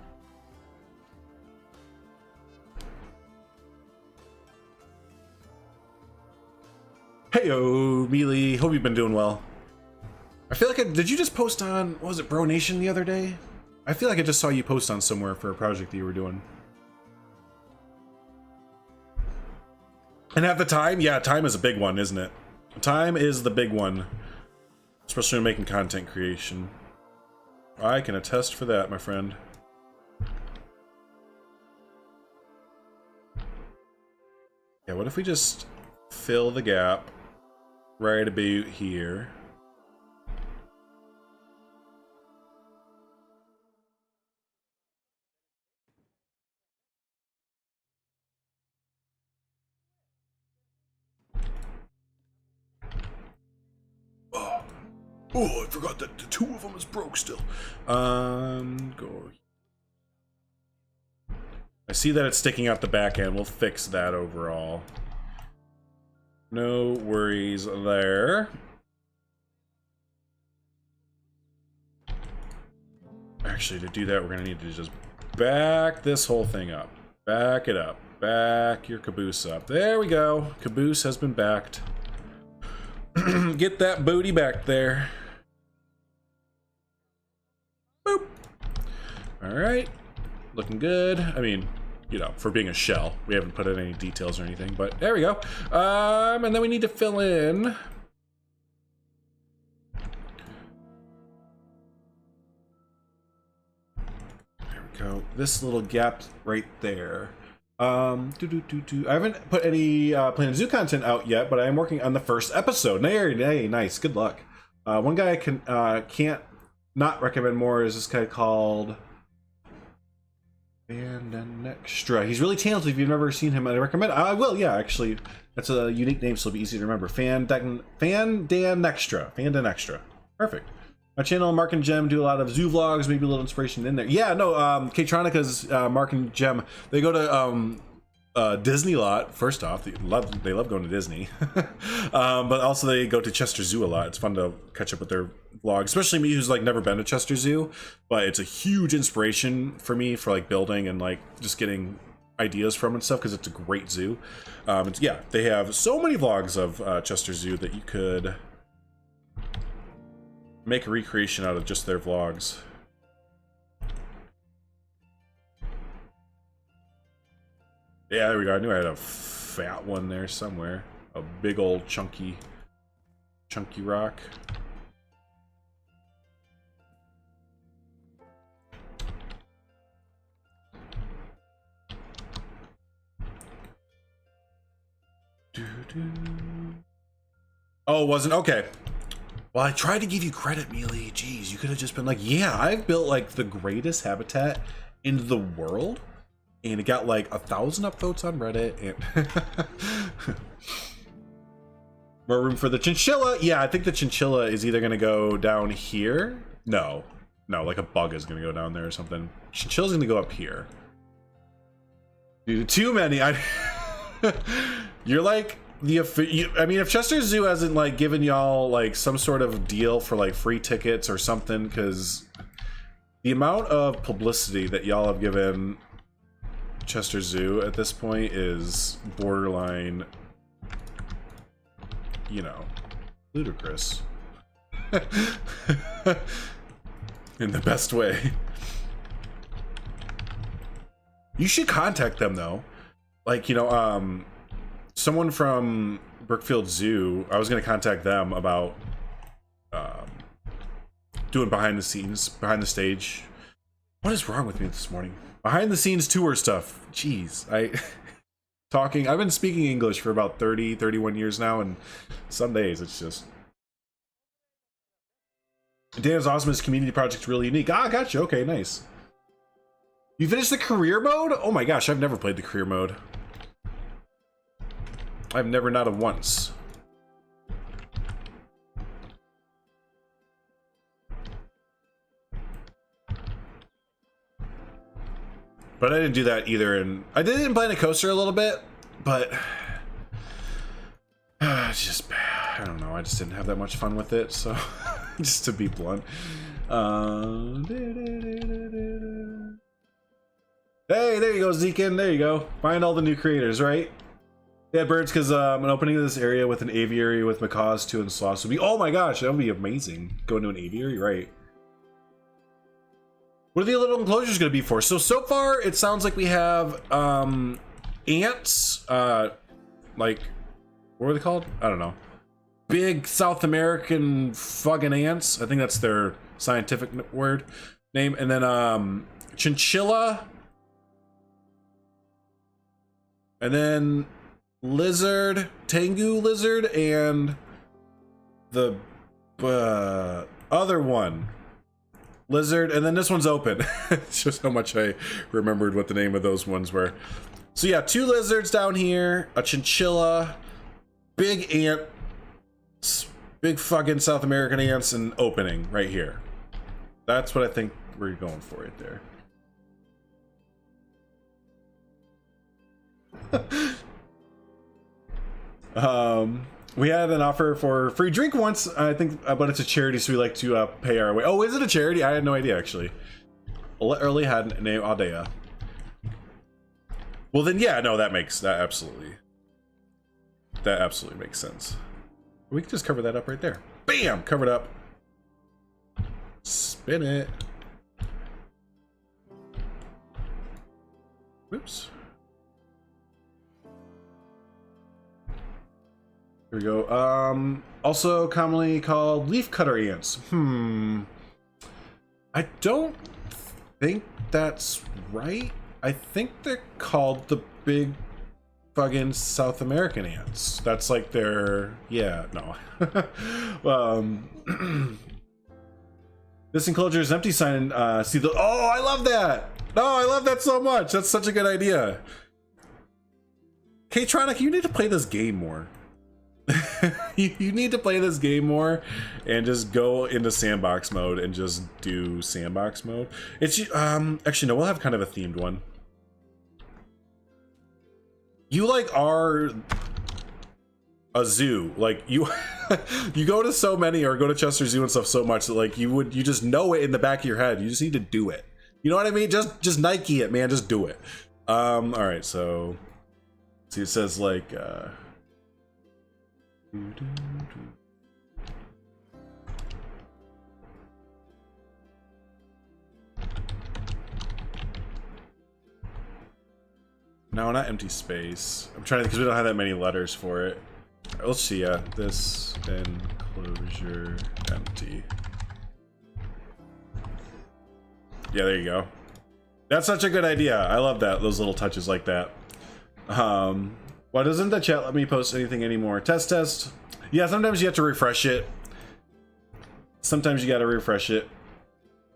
Heyo, Mealy. Hope you've been doing well. I feel like did you just post on, what was it, Bro Nation the other day? I feel like I just saw you post on somewhere for a project that you were doing. And at the time, yeah, time is a big one, isn't it? Time is the big one, especially when making content creation. I can attest for that, my friend. Yeah, what if we just fill the gap right about here? Oh, I forgot that the 2 of them is broke still. Go. I see that it's sticking out the back end. We'll fix that overall. No worries there. Actually, to do that, we're gonna need to just back this whole thing up. Back it up. Back your caboose up. There we go. Caboose has been backed. Get that booty back there. Boop. All right. Looking good. I mean, you know, for being a shell, we haven't put in any details or anything, but there we go. And then we need to fill in. There we go. This little gap right there. I haven't put any Planet Zoo content out yet, but I am working on the first episode. Hey, nice. Good luck. One guy I can't not recommend more is this guy called Fan Extra. He's really talented. If you've never seen him, I recommend. I will. Yeah, actually, that's a unique name, so it'll be easy to remember. Fan Extra. Perfect. My channel, Mark and Jem, do a lot of zoo vlogs, maybe a little inspiration in there. Yeah, no, K-Tronica's Mark and Jem, they go to Disney lot, first off. They love going to Disney. But also they go to Chester Zoo a lot. It's fun to catch up with their vlogs, especially me who's like never been to Chester Zoo. But it's a huge inspiration for me for like building and like just getting ideas from and stuff because it's a great zoo. Yeah, they have so many vlogs of Chester Zoo that you could make a recreation out of just their vlogs. Yeah, there we go. I knew I had a fat one there somewhere. A big old chunky rock. Oh, it wasn't? Okay. Well, I tried to give you credit, Mealy. Jeez, you could have just been like, yeah, I've built like the greatest habitat in the world. And it got like 1,000 upvotes on Reddit. And more room for the chinchilla. Yeah, I think the chinchilla is either going to go down here. No, like a bug is going to go down there or something. Chinchilla's going to go up here. Dude, too many. You're like I mean, if Chester Zoo hasn't like given y'all like some sort of deal for like free tickets or something, because the amount of publicity that y'all have given Chester Zoo at this point is borderline, you know, ludicrous. In the best way. You should contact them though. Like, you know, someone from Brookfield Zoo, I was going to contact them about doing behind the scenes, behind the stage. What is wrong with me this morning? Behind the scenes tour stuff. Jeez, I've been speaking English for about 31 years now, and some days it's just... Dan's awesome. His community project's really unique. Ah, gotcha. Okay, nice. You finished the career mode? Oh my gosh, I've never played the career mode. I've never, not a once. But I didn't do that either, and I did it in Planet Coaster a little bit, but it's just, I don't know, I just didn't have that much fun with it, so just to be blunt. Hey, there you go, Zekin, there you go. Find all the new creators, right? Yeah, birds, because an opening of this area with an aviary with macaws, too, and sloths would be, oh my gosh, that would be amazing. Go into an aviary, right? What are the little enclosures going to be for? So far, it sounds like we have ants, like, what are they called? I don't know. Big South American fucking ants. I think that's their scientific word name. And then chinchilla. And then lizard, Tengu lizard, and the other one. Lizard, and then this one's open. It's just how much I remembered what the name of those ones were. So yeah, 2 lizards down here, a chinchilla, big ant, big fucking South American ants, and opening right here. That's what I think we're going for right there. We had an offer for free drink once, I think, but it's a charity, so we like to pay our way. Oh, is it a charity? I had no idea, actually. Early had name Aldea. Well, then, yeah, no, that absolutely makes sense. We can just cover that up right there. Bam! Covered up. Spin it. Whoops. Here we go. Also commonly called leafcutter ants. I don't think that's right. I think they're called the big fucking South American ants. That's like their, yeah, no. This enclosure is empty sign. See the, oh, I love that. Oh, I love that so much. That's such a good idea. K-Tronic, you need to play this game more. You need to play this game more and just go into sandbox mode and just do sandbox mode. It's actually no, we'll have kind of a themed one. You like are a zoo, like you you go to so many or go to Chester Zoo and stuff so much that like you just know it in the back of your head. You just need to do it. You know what I mean? Just Nike it, man. Just do it. All right, so see, it says like No, not empty space. I'm trying to, because we don't have that many letters for it. All right, let's see. This enclosure empty. Yeah, there you go. That's such a good idea. I love that. Those little touches like that. Why doesn't the chat let me post anything anymore? Test. Yeah, sometimes you have to refresh it. Sometimes you got to refresh it.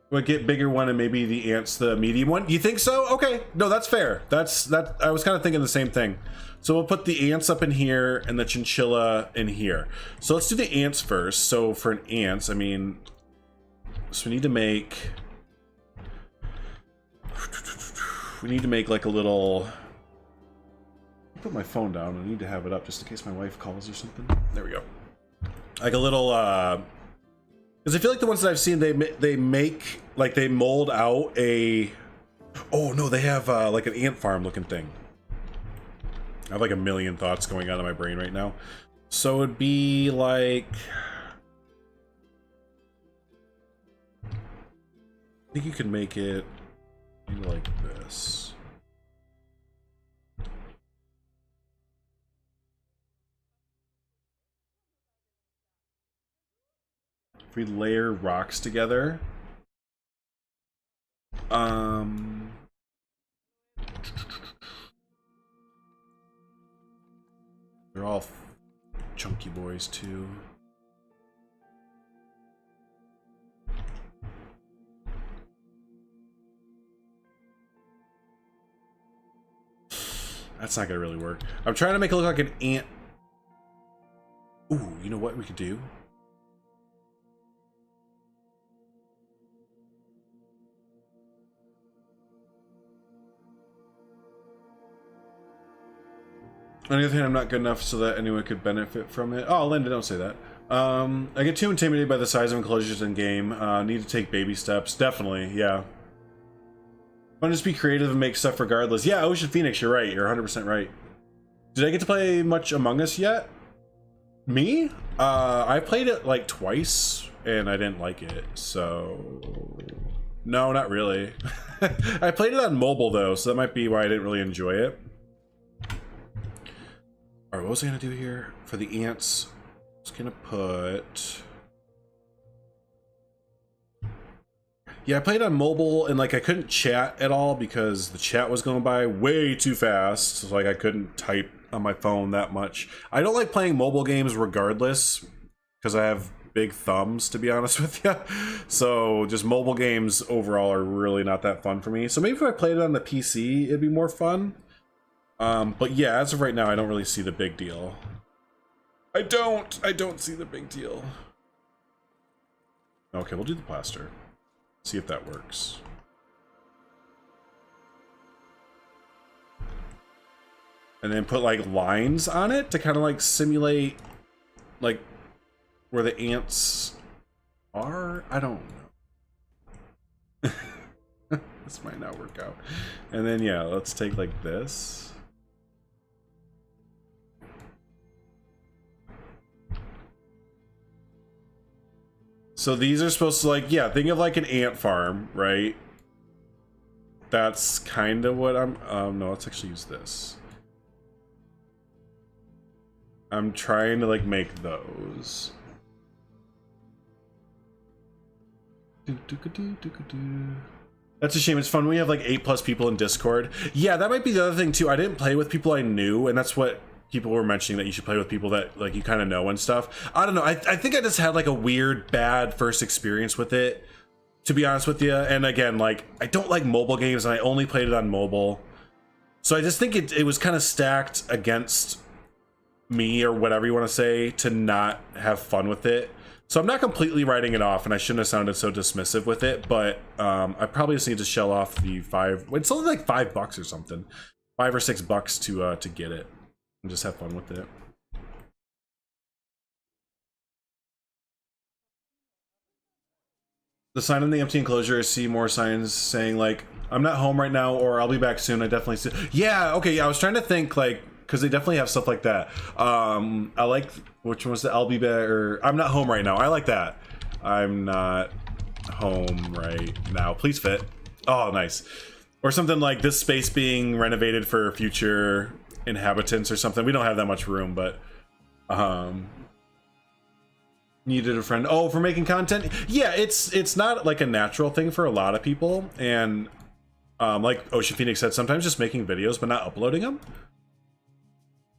We'll get bigger one and maybe the ants the medium one. You think so? Okay. No, that's fair. That. I was kind of thinking the same thing. So we'll put the ants up in here and the chinchilla in here. So let's do the ants first. So for an ants, I mean, so we need to make like a little. Put my phone down. I need to have it up just in case my wife calls or something. There we go. Like a little, because I feel like the ones that I've seen, they make, like they mold out a, oh no, they have like an ant farm looking thing. I have like a million thoughts going on in my brain right now. So it'd be like, I think you could make it like this. If we layer rocks together, they're all chunky boys too. That's not gonna really work. I'm trying to make it look like an ant. Ooh, you know what we could do? On the other hand, I'm not good enough so that anyone could benefit from it. Oh, Linda, don't say that. I get too intimidated by the size of enclosures in game. Need to take baby steps. Definitely, yeah. Want to just be creative and make stuff regardless. Yeah, Ocean Phoenix, you're right. You're 100% right. Did I get to play much Among Us yet? Me? I played it like twice and I didn't like it, so... No, not really. I played it on mobile though, so that might be why I didn't really enjoy it. Alright, what was I gonna do here? For the ants, I was gonna put... Yeah, I played on mobile and like I couldn't chat at all because the chat was going by way too fast. So, like I couldn't type on my phone that much. I don't like playing mobile games regardless because I have big thumbs, to be honest with you. So just mobile games overall are really not that fun for me. So maybe if I played it on the PC, it'd be more fun. But yeah, as of right now, I don't really see the big deal. I don't see the big deal. Okay, we'll do the plaster. See if that works. And then put like lines on it to kind of like simulate like where the ants are. I don't know. This might not work out. And then yeah, let's take like this. So these are supposed to like, yeah, think of like an ant farm, right? That's kind of what I'm, no, let's actually use this. I'm trying to like make those. That's a shame. It's fun when we have like 8+ people in Discord. Yeah, that might be the other thing too. I didn't play with people I knew, and that's what people were mentioning, that you should play with people that like you kind of know and stuff. I don't know. I think I just had like a weird bad first experience with it, to be honest with you. And again, like I don't like mobile games and I only played it on mobile. So I just think it was kind of stacked against me, or whatever you want to say, to not have fun with it. So I'm not completely writing it off, and I shouldn't have sounded so dismissive with it, but I probably just need to shell off the it's only like $5 or something. $5 or $6 to get it. And just have fun with it. The sign on the empty enclosure is see more signs saying like, I'm not home right now, or I'll be back soon. I definitely see. Yeah, okay, yeah, I was trying to think like, because they definitely have stuff like that. I like, which one was the I'll be back, or I'm not home right now. I like that. I'm not home right now. Please fit. Oh, nice. Or something like this space being renovated for future inhabitants or something. We don't have that much room, but needed a friend. Oh, for making content? Yeah, it's not like a natural thing for a lot of people, and like Ocean Phoenix said, sometimes just making videos but not uploading them,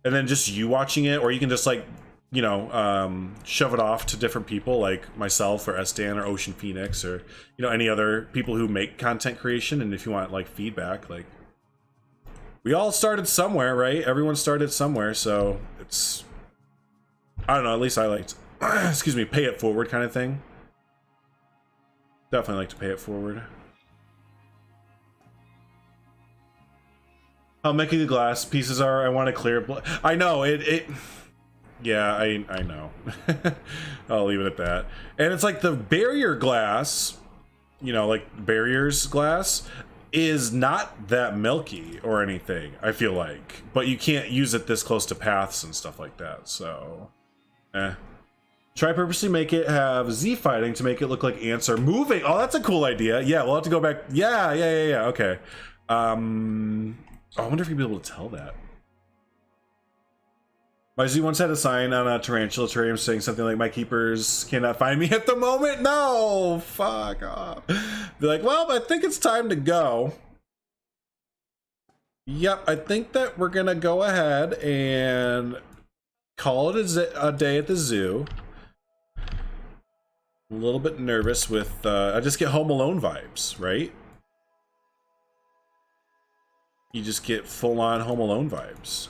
and then just you watching it, or you can just like, you know, shove it off to different people like myself or SDan or Ocean Phoenix, or, you know, any other people who make content creation. And if you want like feedback, like, we all started somewhere, right? Everyone started somewhere, so it's, I don't know, at least I liked excuse me, pay it forward kind of thing. Definitely like to pay it forward. How making the glass pieces are, I want to clear. I know it yeah, I know. I'll leave it at that. And it's like the barrier glass, you know, like barriers glass is not that milky or anything, I feel like, but you can't use it this close to paths and stuff like that, so try purposely make it have Z fighting to make it look like ants are moving. Oh, that's a cool idea. Yeah, we'll have to go back. Yeah, okay. I wonder if you'd be able to tell that. My zoo once had a sign on a tarantula terrarium saying something like, "My keepers cannot find me at the moment." No, fuck off. Be like, well, I think it's time to go. Yep, I think that we're gonna go ahead and call it a day at the zoo. A little bit nervous with, I just get Home Alone vibes, right? You just get full-on Home Alone vibes.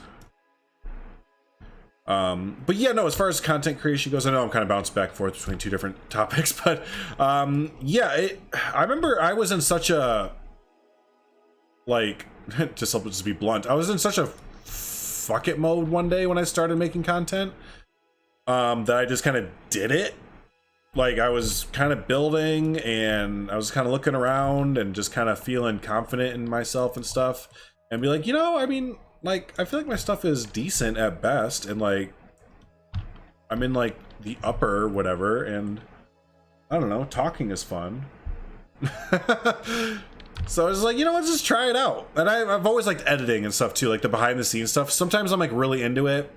But yeah, no, as far as content creation goes, I know I'm kind of bouncing back and forth between two different topics, but yeah, I remember I was in such a, like, just be blunt, I was in such a fuck it mode one day when I started making content, that I just kind of did it. Like, I was kind of building and I was kind of looking around and just kind of feeling confident in myself and stuff, and be like, you know, I mean, like, I feel like my stuff is decent at best, and like, I'm in like the upper whatever, and I don't know, talking is fun. So I was like, you know, let's just try it out. And I've always liked editing and stuff too, like the behind the scenes stuff. Sometimes I'm like really into it,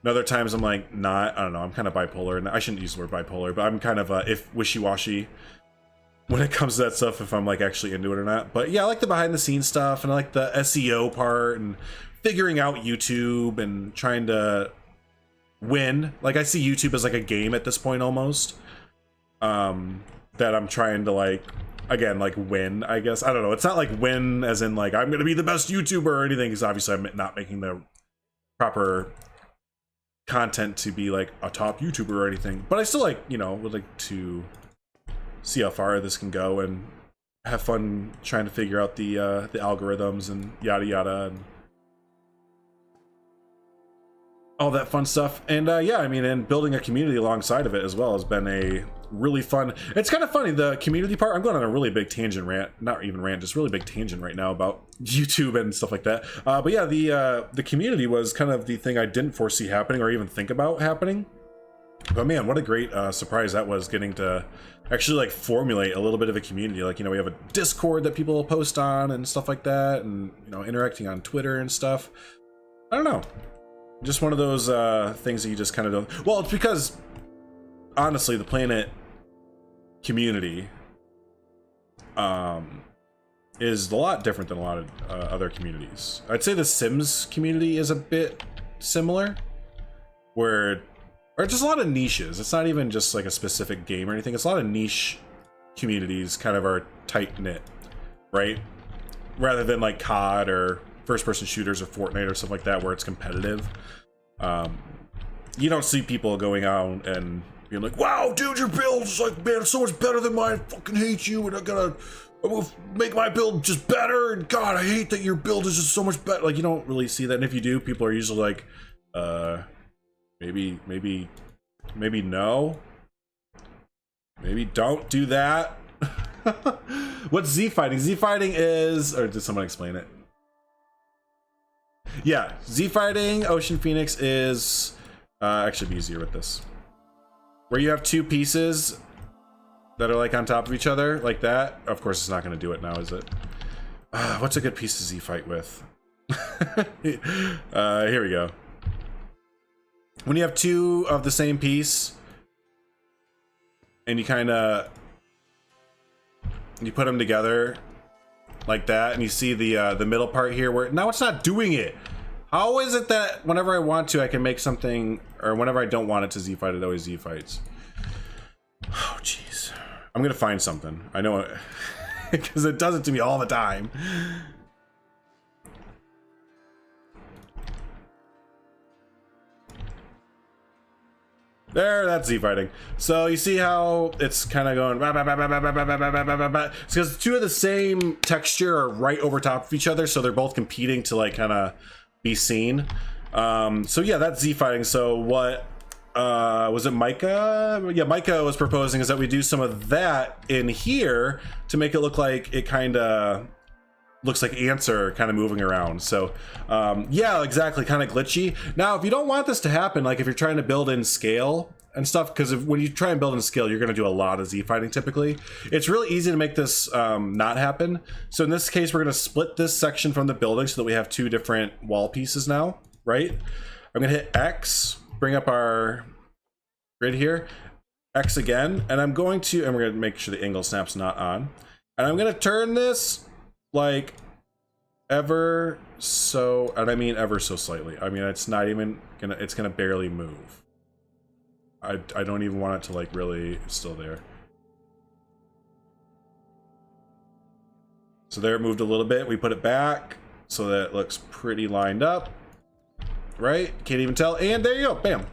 and other times I'm like not. I don't know, I'm kind of bipolar, and I shouldn't use the word bipolar, but I'm kind of if wishy-washy when it comes to that stuff, if I'm like actually into it or not. But yeah, I like the behind the scenes stuff, and I like the SEO part and figuring out YouTube and trying to win. Like, I see YouTube as like a game at this point almost, that I'm trying to like, again, like win, I guess. I don't know, it's not like win as in like I'm gonna be the best YouTuber or anything, because obviously I'm not making the proper content to be like a top YouTuber or anything, but I still, like, you know, would like to see how far this can go and have fun trying to figure out the algorithms and yada yada and all that fun stuff. And yeah, I mean, and building a community alongside of it as well has been a really fun. It's kind of funny, the community part. I'm going on a really big tangent rant, not even rant, just really big tangent right now about YouTube and stuff like that. But yeah, the community was kind of the thing I didn't foresee happening or even think about happening. But man, what a great surprise that was, getting to actually like formulate a little bit of a community. Like, you know, we have a Discord that people post on and stuff like that, and, you know, interacting on Twitter and stuff. I don't know, just one of those things that you just kind of don't. Well, it's because honestly, the Planet community is a lot different than a lot of other communities. I'd say the Sims community is a bit similar, where or just a lot of niches. It's not even just like a specific game or anything. It's a lot of niche communities kind of are tight knit, right? Rather than like COD or first person shooters or Fortnite or stuff like that, where it's competitive. You don't see people going out and being like, wow, dude, your build is like, man, it's so much better than mine. I fucking hate you, and I'm gonna make my build just better. And God, I hate that your build is just so much better. Like, you don't really see that. And if you do, people are usually like, maybe no. Maybe don't do that. What's Z fighting? Z fighting is, or did someone explain it? Yeah, Z fighting, Ocean Phoenix, is actually be easier with this, where you have two pieces that are like on top of each other like that. Of course, it's not going to do it now, is it? What's a good piece to Z fight with? Here we go. When you have two of the same piece, and you kind of put them together like that, and you see the middle part here where now it's not doing it. How is it that whenever I want to, I can make something, or whenever I don't want it to Z fight, it always Z fights? Oh, jeez. I'm gonna find something. I know it, because it does it to me all the time. There, that's Z fighting. So you see how it's kind of going. It's because two of the same texture are right over top of each other, so they're both competing to like kind of be seen. So yeah, that's Z fighting. So what was it, Micah? Yeah, Micah was proposing is that we do some of that in here to make it look like it kind of looks like ants are kind of moving around. So yeah, exactly, kind of glitchy. Now, if you don't want this to happen, like if you're trying to build in scale and stuff, because when you try and build in scale, you're going to do a lot of Z fighting typically. It's really easy to make this not happen. So in this case, we're going to split this section from the building so that we have two different wall pieces now, right? I'm going to hit X, bring up our grid here, X again, and I'm going to, and we're going to make sure the angle snap's not on, and I'm going to turn this like ever so, and I mean ever so slightly. I mean, it's not even gonna, it's gonna barely move. I don't even want it to like really, it's still there. So there, it moved a little bit. We put it back so that it looks pretty lined up, right? Can't even tell. And there you go, bam.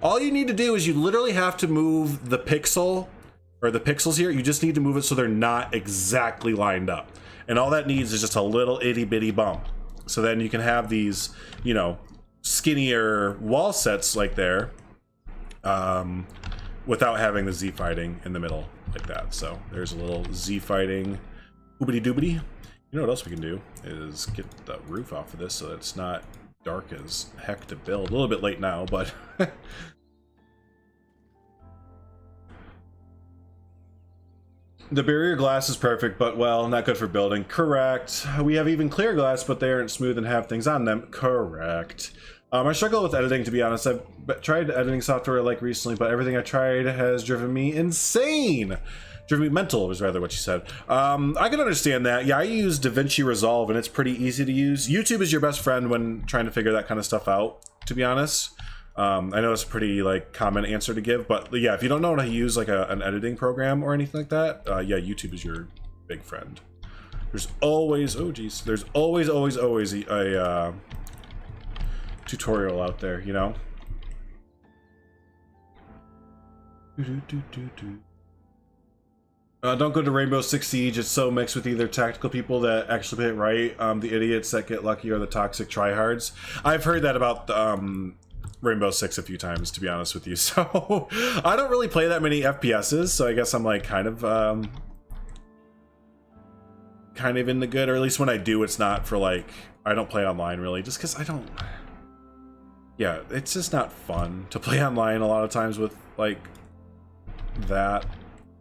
All you need to do is you literally have to move the pixel, or the pixels here. You just need to move it so they're not exactly lined up. And all that needs is just a little itty bitty bump. So then you can have these, you know, skinnier wall sets like there, without having the Z fighting in the middle like that. So there's a little Z fighting oobity doobity. You know what else we can do is get the roof off of this so that it's not dark as heck to build. A little bit late now, but the barrier glass is perfect, but well, not good for building. Correct. We have even clear glass, but they aren't smooth and have things on them. Correct. I struggle with editing, to be honest. I've tried editing software like recently, but everything I tried has driven me insane. Driven me mental was rather what she said. I can understand that. Yeah, I use DaVinci Resolve, and it's pretty easy to use. YouTube is your best friend when trying to figure that kind of stuff out, to be honest. I know it's a pretty like common answer to give, but yeah, if you don't know how to use like an editing program or anything like that, yeah, YouTube is your big friend. There's always, oh geez, there's always a tutorial out there, you know. Don't go to Rainbow Six Siege. It's so mixed with either tactical people that actually play it right, the idiots that get lucky, or the toxic tryhards. I've heard that about Rainbow Six a few times, to be honest with you. So I don't really play that many FPSs, so I guess I'm like kind of in the good, or at least when I do, it's not for like, I don't play online really, just because I don't, yeah, it's just not fun to play online a lot of times with like that.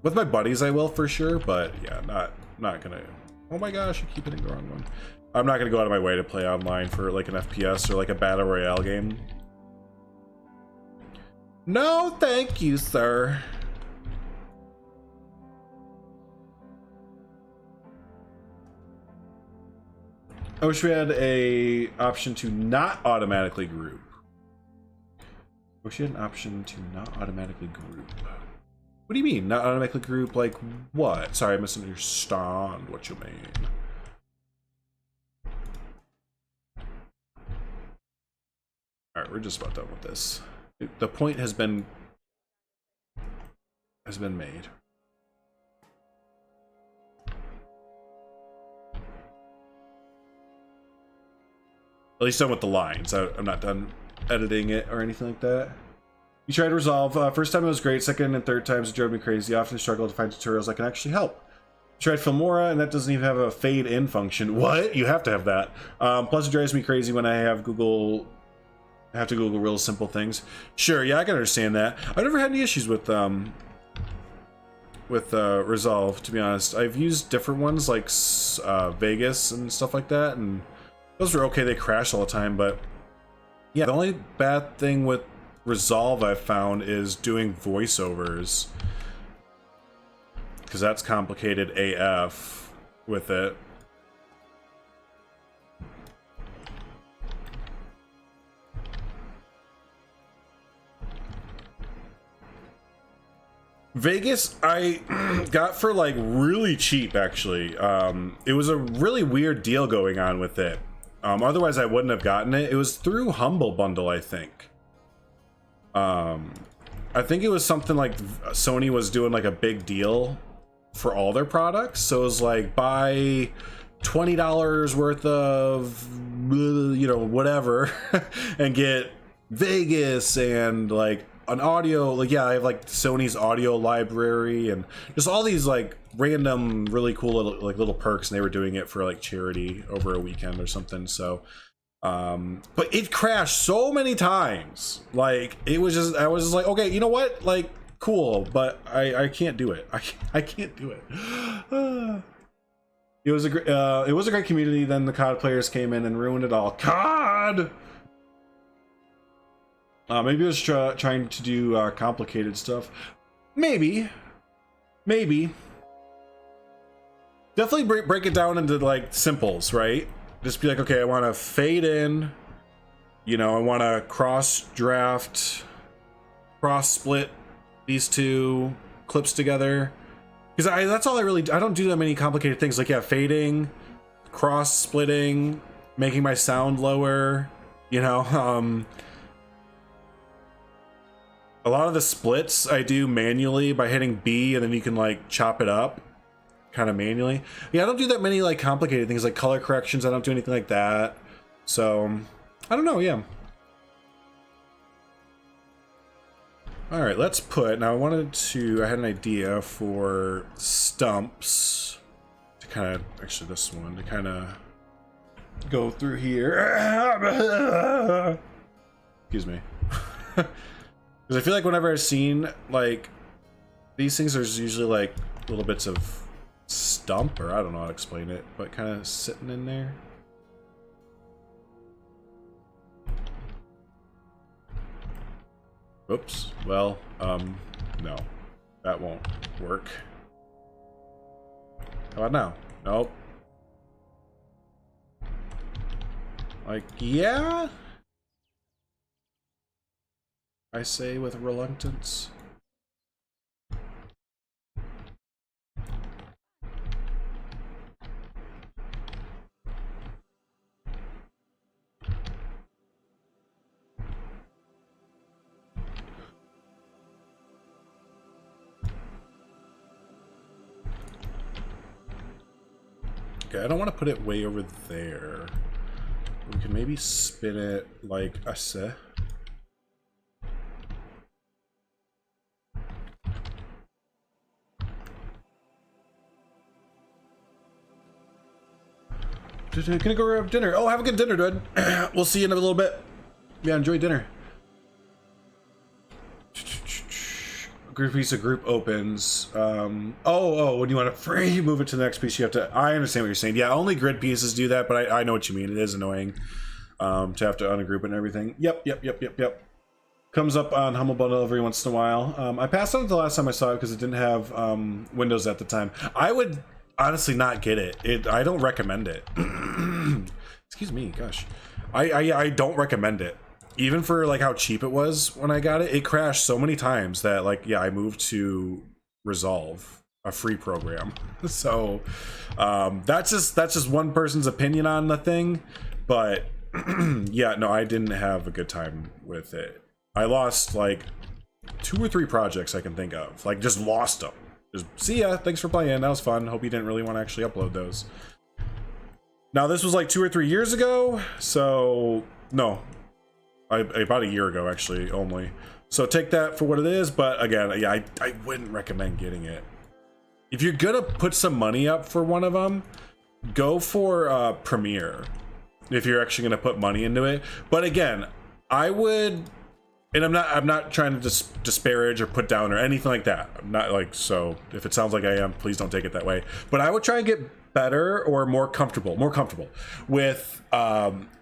With my buddies I will for sure, but yeah, not gonna, oh my gosh, I keep hitting the wrong one. I'm not gonna go out of my way to play online for like an FPS or like a battle royale game. No, thank you, sir. I wish we had a option to not automatically group. I wish we had an option to not automatically group. What do you mean, not automatically group? Like what? Sorry, I misunderstand what you mean. All right, we're just about done with this. The point has been made. At least done with the lines. I'm not done editing it or anything like that. You tried to resolve. First time it was great. Second and third times it drove me crazy. I often struggle to find tutorials that can actually help. Tried Filmora, and that doesn't even have a fade in function. What? You have to have that. Plus it drives me crazy when I have to Google real simple things. Sure, yeah, I can understand that. I've never had any issues with with Resolve, to be honest. I've used different ones like Vegas and stuff like that, and those were okay. They crash all the time, but yeah, the only bad thing with Resolve I've found is doing voiceovers, because that's complicated AF with it. Vegas I got for like really cheap, actually. It was a really weird deal going on with it. Otherwise I wouldn't have gotten it. It was through Humble Bundle, I think. I think it was something like Sony was doing like a big deal for all their products. So it was like, buy $20 worth of, you know, whatever, and get Vegas and like an audio, like, yeah, I have like Sony's audio library and just all these like random really cool little perks, and they were doing it for like charity over a weekend or something. So but it crashed so many times, like it was just, I was just like, okay, you know what, like, cool, but I can't do it. I can't do it. It was a great community. Then the COD players came in and ruined it all. COD. Maybe it was trying to do complicated stuff. Maybe. Definitely break it down into like simples, right? Just be like, okay, I want to fade in. You know, I want to cross draft, cross split these two clips together. Because that's all I don't do that many complicated things. Like, yeah, fading, cross splitting, making my sound lower, you know. A lot of the splits I do manually by hitting B, and then you can like chop it up kind of manually. Yeah, I don't do that many like complicated things like color corrections. I don't do anything like that. So I don't know. Yeah. All right, let's put, now I had an idea for stumps to kind of, actually this one, to kind of go through here. Excuse me. Because I feel like whenever I've seen like these things, there's usually like little bits of stump, or I don't know how to explain it, but kind of sitting in there. Oops. Well, no, that won't work. How about now? Nope. Like, yeah, I say with reluctance. Okay, I don't want to put it way over there. We can maybe spin it like a se. Gonna go grab dinner. Oh, have a good dinner, dude. We'll see you in a little bit. Yeah, enjoy dinner. Group piece of group opens. Oh, when you want to free move it to the next piece, you have to. I understand what you're saying. Yeah, only grid pieces do that, but I know what you mean. It is annoying to have to ungroup it and everything. Yep. Comes up on Humble Bundle every once in a while. I passed on it the last time I saw it because it didn't have Windows at the time. I would honestly not get it. I don't recommend it. Excuse me, gosh. I don't recommend it. Even for like how cheap it was when I got it, it crashed so many times that like, yeah, I moved to Resolve, a free program. So that's just one person's opinion on the thing, but yeah, no, I didn't have a good time with it. I lost like 2 or 3 projects I can think of, like just lost them. Just see ya, thanks for playing, that was fun. Hope you didn't really want to actually upload those. Now this was like 2 or 3 years ago, so no, about a year ago actually only. So take that for what it is, but again, yeah, I wouldn't recommend getting it. If you're gonna put some money up for one of them, go for Premiere if you're actually gonna put money into it. But again, I would And I'm not trying to disparage or put down or anything like that. I'm not like, so if it sounds like I am, please don't take it that way. But I would try and get better or more comfortable with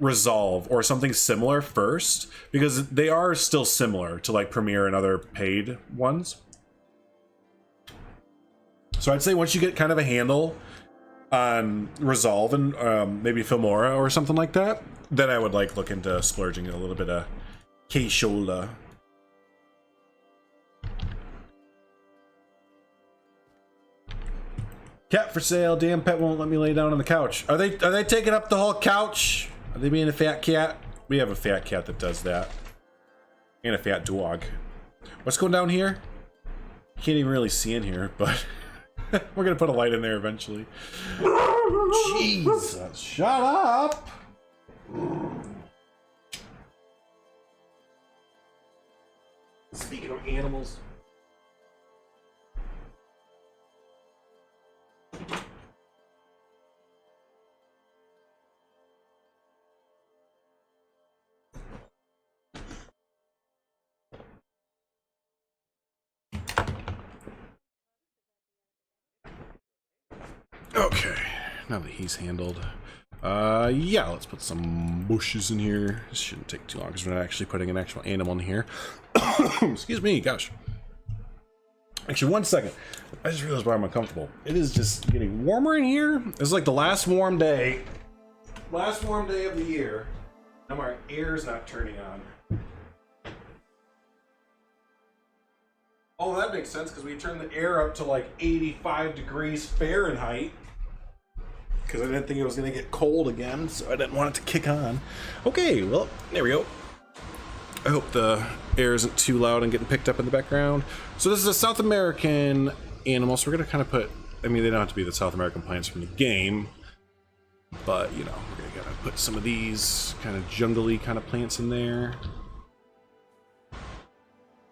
Resolve or something similar first, because they are still similar to like Premiere and other paid ones. So I'd say once you get kind of a handle on Resolve and maybe Filmora or something like that, then I would like look into splurging a little bit of K-Shoulder. Cat for sale. Damn pet won't let me lay down on the couch. Are they taking up the whole couch? Are they being a fat cat? We have a fat cat that does that. And a fat dog. What's going down here? Can't even really see in here, but we're gonna put a light in there eventually. Jesus, shut up! Speaking of animals. Okay, now that he's handled. Yeah, let's put some bushes in here. This shouldn't take too long because we're not actually putting an actual animal in here. Excuse me, gosh. Actually, 1 second. I just realized why I'm uncomfortable. It is just getting warmer in here. It's like the last warm day. Last warm day of the year. Now my air's not turning on. Oh, that makes sense because we turned the air up to like 85 degrees Fahrenheit. Because I didn't think it was going to get cold again, so I didn't want it to kick on. Okay, well, there we go. I hope the air isn't too loud and getting picked up in the background. So this is a South American animal, so we're going to kind of put, I mean, they don't have to be the South American plants from the game, but, you know, we're going to gotta put some of these kind of jungly kind of plants in there.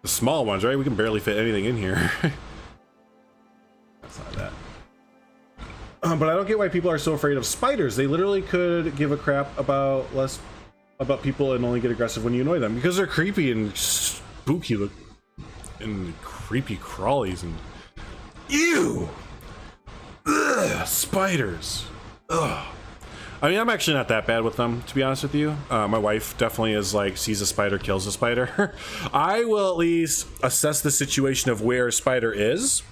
The small ones, right? We can barely fit anything in here. That's not that. But I don't get why people are so afraid of spiders. They literally could give a crap about people and only get aggressive when you annoy them because they're creepy and spooky look and creepy crawlies and ew. Ugh, spiders. Ugh. I mean, I'm actually not that bad with them, to be honest with you. My wife definitely is like, sees a spider, kills a spider. I will at least assess the situation of where a spider is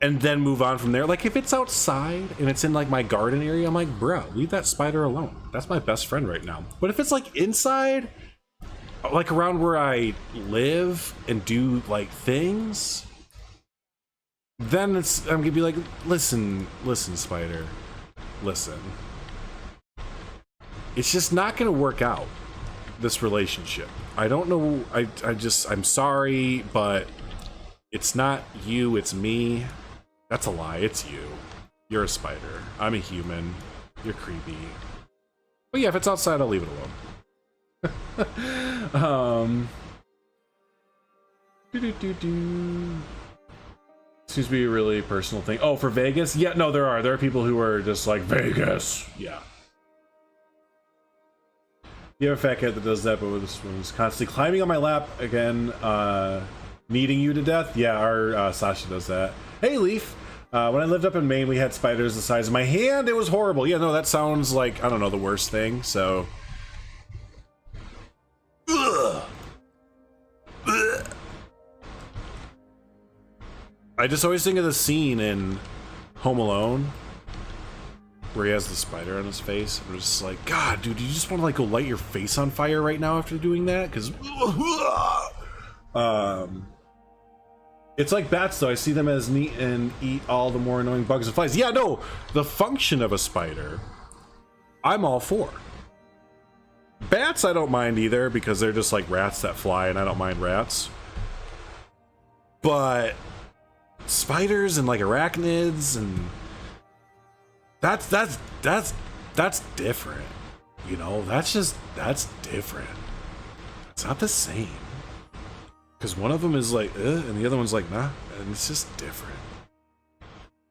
and then move on from there. Like if it's outside and it's in like my garden area, I'm like, bro, leave that spider alone. That's my best friend right now. But if it's like inside, like around where I live and do like things, then I'm gonna be like, listen, spider, listen. It's just not gonna work out, this relationship. I don't know, I'm sorry, but it's not you, it's me. That's a lie, it's you. You're a spider. I'm a human. You're creepy. But yeah, if it's outside, I'll leave it alone. Seems to be a really personal thing. Oh, for Vegas? Yeah, no, there are people who are just like, Vegas! Yeah. You have a fat cat that does that, but this one's constantly climbing on my lap again, kneading you to death. Yeah, our Sasha does that. Hey, Leaf. When I lived up in Maine, we had spiders the size of my hand. It was horrible. Yeah, no, that sounds like, I don't know, the worst thing, so. Ugh. Ugh. I just always think of the scene in Home Alone where he has the spider on his face. I'm just like, God, dude, do you just want to like go light your face on fire right now after doing that? Because it's like bats, though. I see them as neat and eat all the more annoying bugs and flies. Yeah, no, the function of a spider, I'm all for. Bats, I don't mind either because they're just like rats that fly, and I don't mind rats. But spiders and like arachnids and that's different. You know, that's different. It's not the same. Because one of them is like, and the other one's like, nah, and it's just different.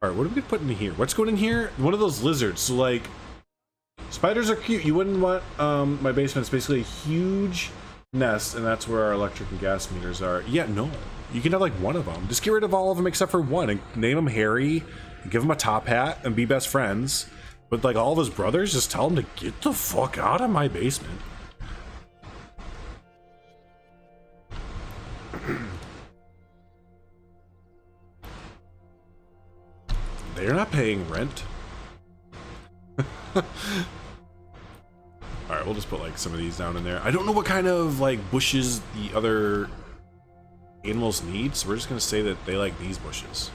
All right, what are we gonna put in here? What's going in here? One of those lizards. So like, spiders are cute. You wouldn't want, my basement's basically a huge nest, and that's where our electric and gas meters are. Yeah, no. You can have like one of them. Just get rid of all of them except for one and name him Harry, and give him a top hat, and be best friends. But like all of his brothers, just tell him to get the fuck out of my basement. They're not paying rent. Alright, we'll just put like some of these down in there. I don't know what kind of like bushes the other animals need, so we're just gonna say that they like these bushes.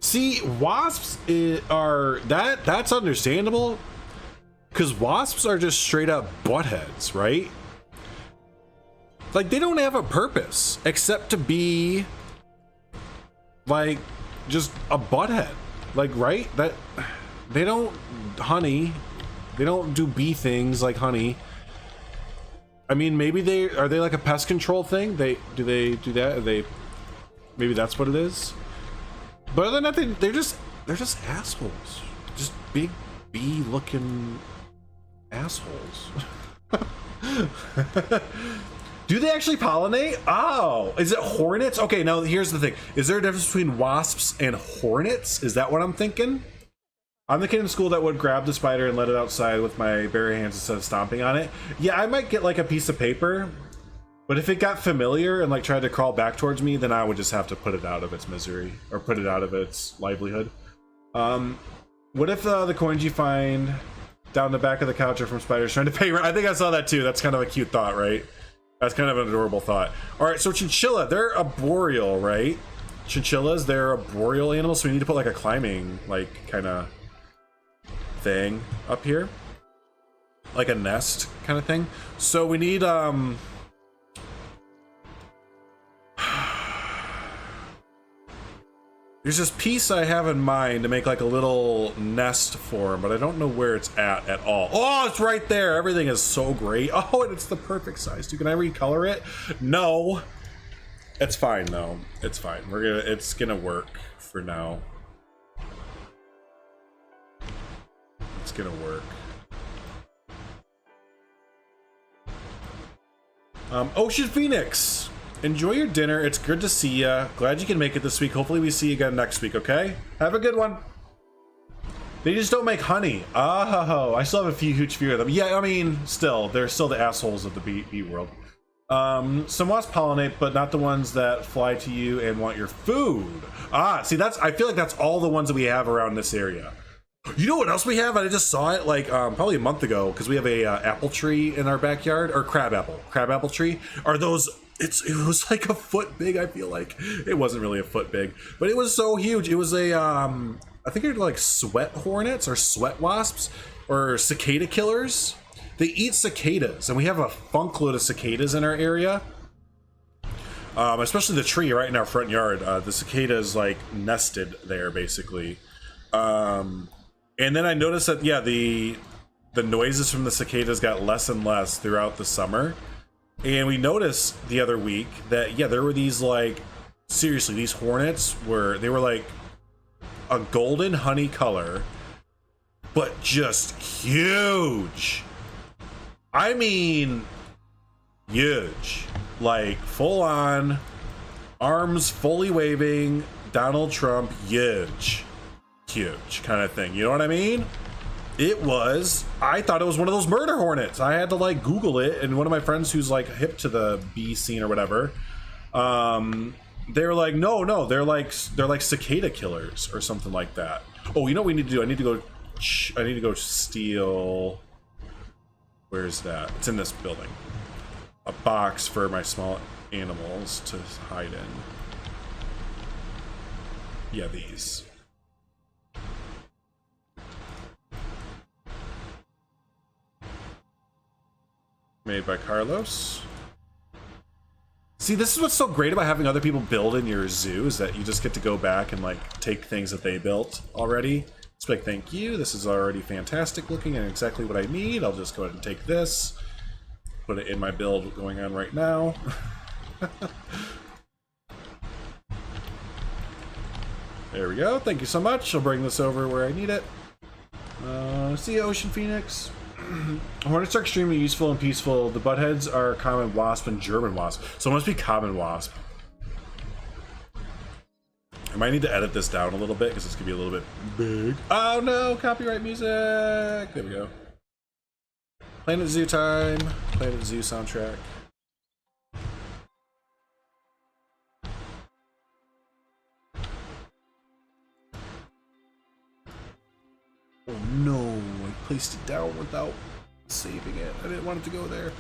See, wasps that's understandable, because wasps are just straight up buttheads, right? Like, they don't have a purpose except to be like just a butthead, like, right? That they don't honey, they don't do bee things like honey. I mean, maybe they like a pest control thing. They do that? Maybe that's what it is. But other than that, they're just assholes, just big bee looking assholes. Do they actually pollinate? Oh, is it hornets? Okay, now here's the thing. Is there a difference between wasps and hornets? Is that what I'm thinking? I'm the kid in school that would grab the spider and let it outside with my bare hands instead of stomping on it. Yeah, I might get like a piece of paper, but if it got familiar and like tried to crawl back towards me, then I would just have to put it out of its misery, or put it out of its livelihood. What if the coins you find down the back of the couch are from spiders trying to pay rent? I think I saw that too. That's kind of a cute thought, right? That's kind of an adorable thought. All right, so chinchilla, they're arboreal, right? Chinchillas, they're arboreal animals, so we need to put like a climbing, like, kind of thing up here. Like a nest kind of thing. So we need, there's this piece I have in mind to make like a little nest for him, but I don't know where it's at all. Oh, it's right there. Everything is so great. Oh, and it's the perfect size too. Can I recolor it? No. It's fine though. It's fine. It's gonna work for now. It's gonna work. Ocean Phoenix. Enjoy your dinner. It's good to see ya. Glad you can make it this week. Hopefully we see you again next week, okay? Have a good one. They just don't make honey. Oh, I still have a huge few of them. Yeah, I mean, still, they're still the assholes of the bee world. Some wasps pollinate, but not the ones that fly to you and want your food. Ah, see, I feel like that's all the ones that we have around this area. You know what else we have? I just saw it like probably a month ago, because we have a apple tree in our backyard, or crab apple tree. Are those? It was like a foot big. I feel like it wasn't really a foot big, but it was so huge. It was a I think they're like sweat hornets or sweat wasps or cicada killers. They eat cicadas, and we have a funk load of cicadas in our area. Especially the tree right in our front yard. The cicadas like nested there basically. And then I noticed that the noises from the cicadas got less and less throughout the summer. And we noticed the other week that, yeah, there were these, like, seriously, these hornets they were like a golden honey color, but just huge. I mean, huge. Like, full on, arms fully waving, Donald Trump, huge kind of thing. You know what I mean? I thought it was one of those murder hornets. I had to like Google it, and one of my friends who's like hip to the bee scene or whatever, they were like, no, they're like cicada killers or something like that. Oh, you know what we need to do? I need to go steal. Where's that? It's in this building. A box for my small animals to hide in. Yeah, these. Made by Carlos. See, this is what's so great about having other people build in your zoo, is that you just get to go back and like take things that they built already. It's like, thank you, this is already fantastic looking and exactly what I need. I'll just go ahead and take this, put it in my build going on right now. There we go. Thank you so much. I'll bring this over where I need it. See you, Ocean Phoenix. Hornets are extremely useful and peaceful. The buttheads are common wasp and German wasp. So it must be common wasp. I might need to edit this down a little bit because it's gonna be a little bit big. Oh no, copyright music. There we go. Planet Zoo time. Planet Zoo soundtrack. Oh no, I placed it down without saving it. I didn't want it to go there.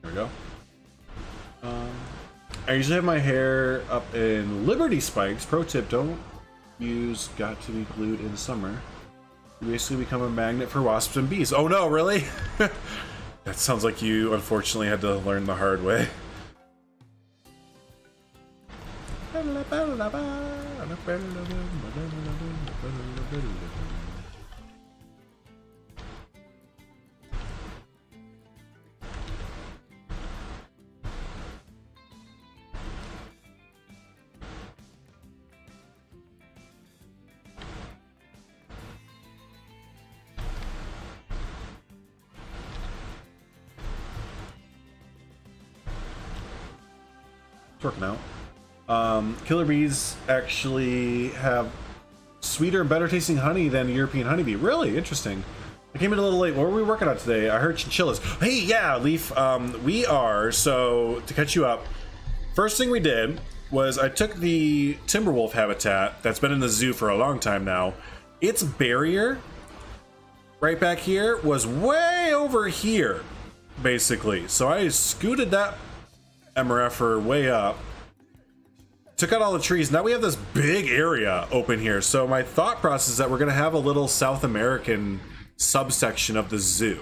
There we go. I usually have my hair up in Liberty spikes. Pro tip, don't use got to be glued in summer. You basically become a magnet for wasps and bees. Oh no, really? That sounds like you unfortunately had to learn the hard way. It's working out. Killer bees actually have sweeter and better tasting honey than European honeybee. Really interesting. I came in a little late. What were we working on today? I heard chinchillas. Hey, yeah, Leaf. We are. So to catch you up, first thing we did was I took the Timberwolf habitat that's been in the zoo for a long time now. Its barrier right back here was way over here, basically. So I scooted that MRFer way up, took out all the trees. Now we have this big area open here. So my thought process is that we're going to have a little South American subsection of the zoo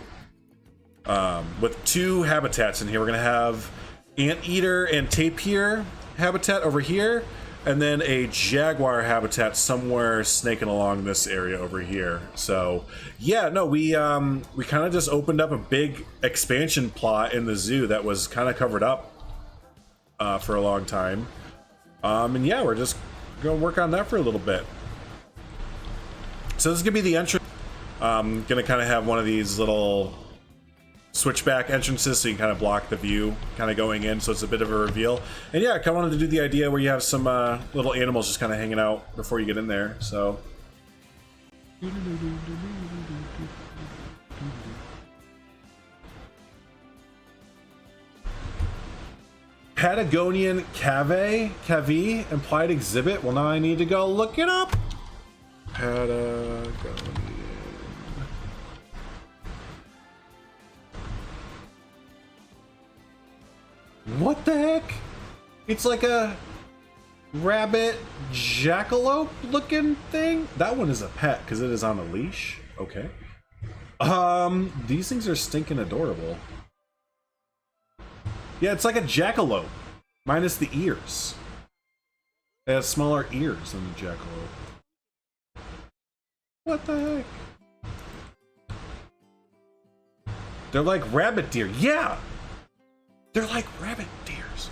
with two habitats in here. We're going to have anteater and tapir habitat over here, and then a jaguar habitat somewhere snaking along this area over here. So yeah, no, we kind of just opened up a big expansion plot in the zoo that was kind of covered up for a long time, and yeah, we're just gonna work on that for a little bit. So this is gonna be the entrance. Gonna kind of have one of these little switchback entrances so you can kind of block the view kind of going in, so it's a bit of a reveal. And yeah, I kind of wanted to do the idea where you have some little animals just kind of hanging out before you get in there. So Patagonian cave implied exhibit. Well, now I need to go look it up. Patagonian. What the heck? It's like a rabbit jackalope looking thing. That one is a pet because it is on a leash. Okay. These things are stinking adorable. Yeah, it's like a jackalope, minus the ears. They have smaller ears than the jackalope. What the heck? They're like rabbit deer. Yeah! They're like rabbit deers.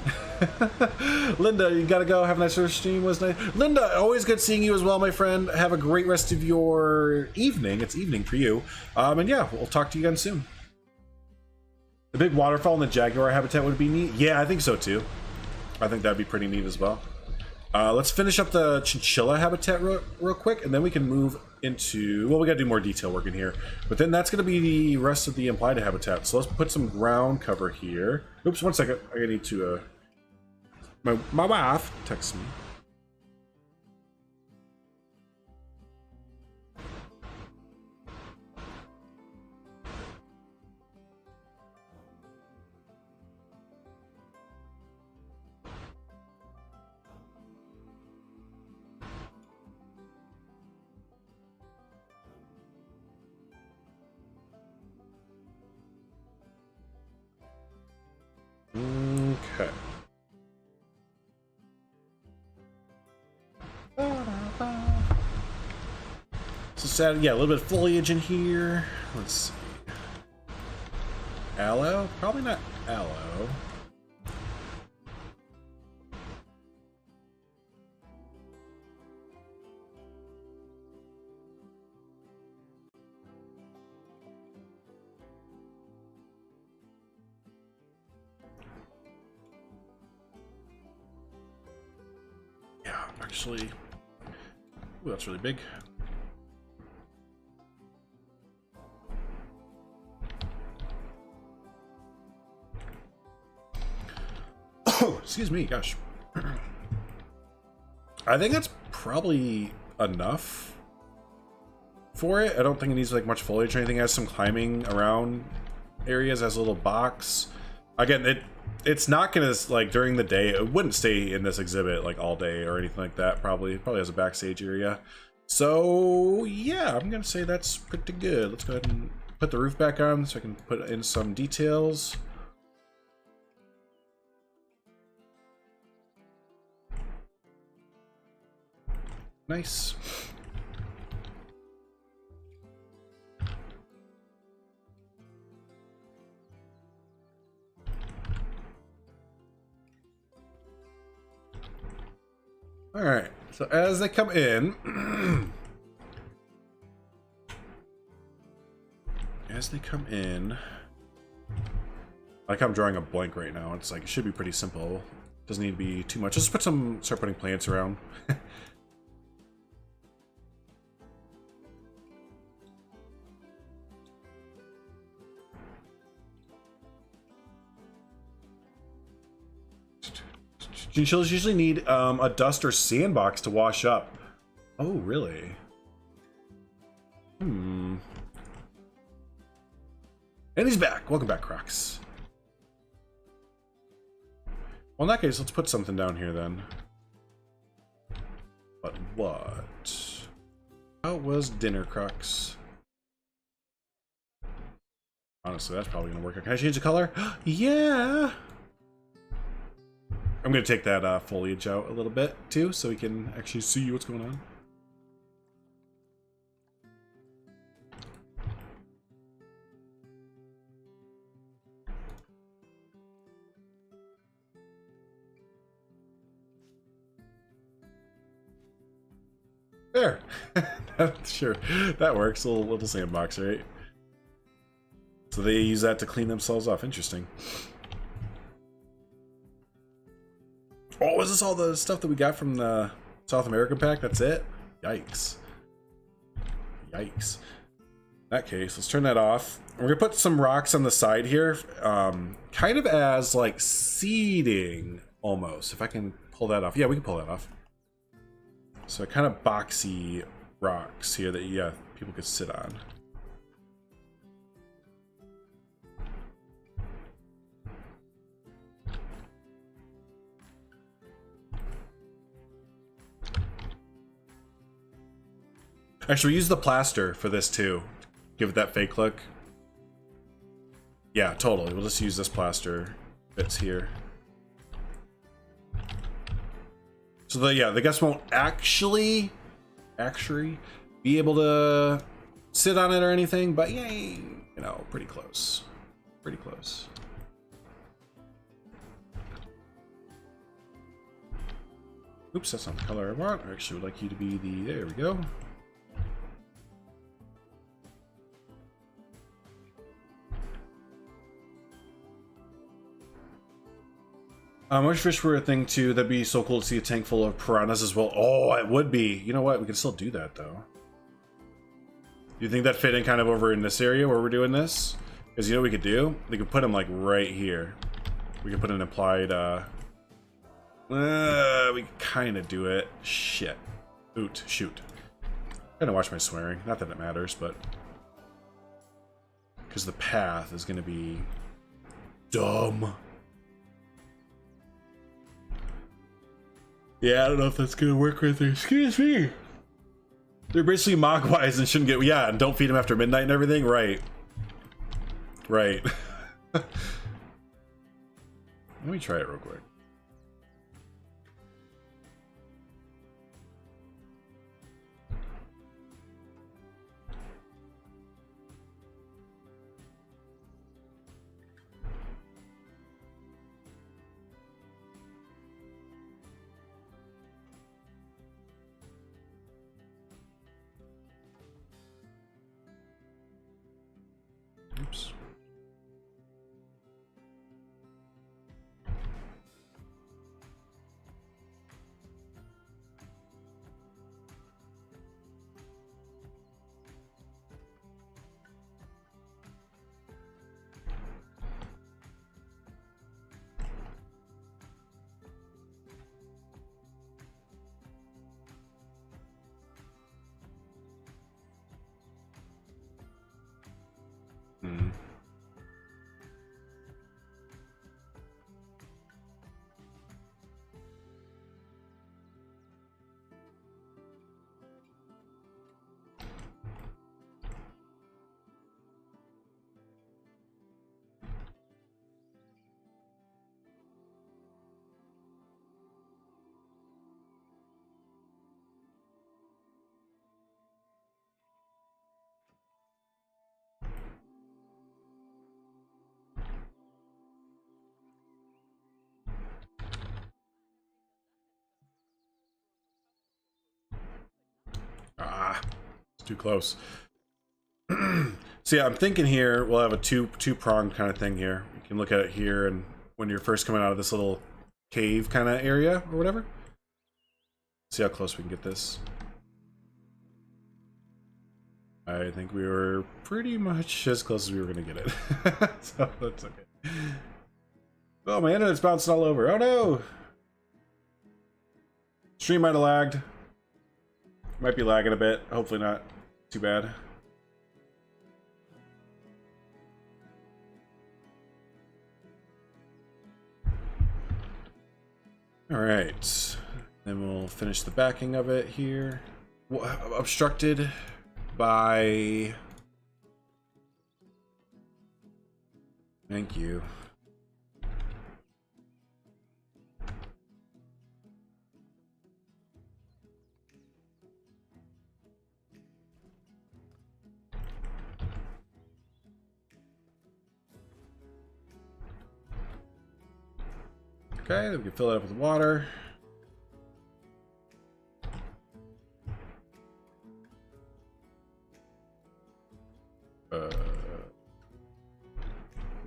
Linda, you gotta go. Have a nice stream. Was nice. Linda, always good seeing you as well, my friend. Have a great rest of your evening. It's evening for you. And yeah, we'll talk to you again soon. The big waterfall in the jaguar habitat would be neat. Yeah, I think so too. I think that'd be pretty neat as well. Let's finish up the chinchilla habitat real quick, and then we can move into, well, we gotta do more detail work in here, but then that's gonna be the rest of the implied habitat. So let's put some ground cover here. Oops, one second. I need to my wife texts me. Okay. So sad, yeah, a little bit of foliage in here. Let's see. Aloe? Probably not aloe. actually. Ooh, that's really big. Oh, excuse me, gosh. I think that's probably enough for it. I don't think it needs like much foliage or anything. It has some climbing around areas, has a little box. Again, it's not gonna, like, during the day, it wouldn't stay in this exhibit like all day or anything like that. Probably has a backstage area. So yeah, I'm gonna say that's pretty good. Let's go ahead and put the roof back on so I can put in some details. Nice. All right, so as they come in, like, I'm drawing a blank right now. It's like, it should be pretty simple. Doesn't need to be too much. Just start putting plants around. Chinchillas usually need a dust or sandbox to wash up. Oh, really? And he's back. Welcome back, Crocs. Well, in that case, let's put something down here then. But what? How was dinner, Crocs? Honestly, that's probably gonna work. Can I change the color? Yeah! I'm gonna take that foliage out a little bit too, so we can actually see what's going on. There. Sure, that works. A little sandbox, right? So they use that to clean themselves off. Interesting. Oh, is this all the stuff that we got from the South American pack? That's it? Yikes. Yikes. In that case, let's turn that off. We're gonna put some rocks on the side here, kind of as like seeding almost. If I can pull that off. Yeah, we can pull that off. So kind of boxy rocks here that, yeah, people could sit on. Actually, we use the plaster for this too. Give it that fake look. Yeah, totally. We'll just use this plaster bits here. So the guests won't actually be able to sit on it or anything, but yeah, you know, pretty close. Pretty close. Oops, that's not the color I want. I actually would like you to be the, there we go. Wish fish were a thing too. That'd be so cool to see a tank full of piranhas as well. Oh, it would be. You know what? We can still do that though. Do you think that fit in kind of over in this area where we're doing this? Because you know what we could do? We could put them like right here. We could put an implied. We could kind of do it. Shit. Shoot. I'm gonna watch my swearing. Not that it matters, but because the path is gonna be dumb. Yeah, I don't know if that's gonna work right there. Excuse me. They're basically mogwais and shouldn't get, yeah, and don't feed them after midnight and everything. Right. Right. Let me try it real quick. Oops. Too close. So yeah, I'm thinking here we'll have a two-pronged kind of thing here. You can look at it here, and when you're first coming out of this little cave kind of area or whatever. See how close we can get this. I think we were pretty much as close as we were going to get it. So that's okay. Oh, my internet's bouncing all over. Oh no! Stream might have lagged. Might be lagging a bit. Hopefully not too bad. Alright. Then we'll finish the backing of it here. Obstructed by... Thank you. Okay, then we can fill it up with water.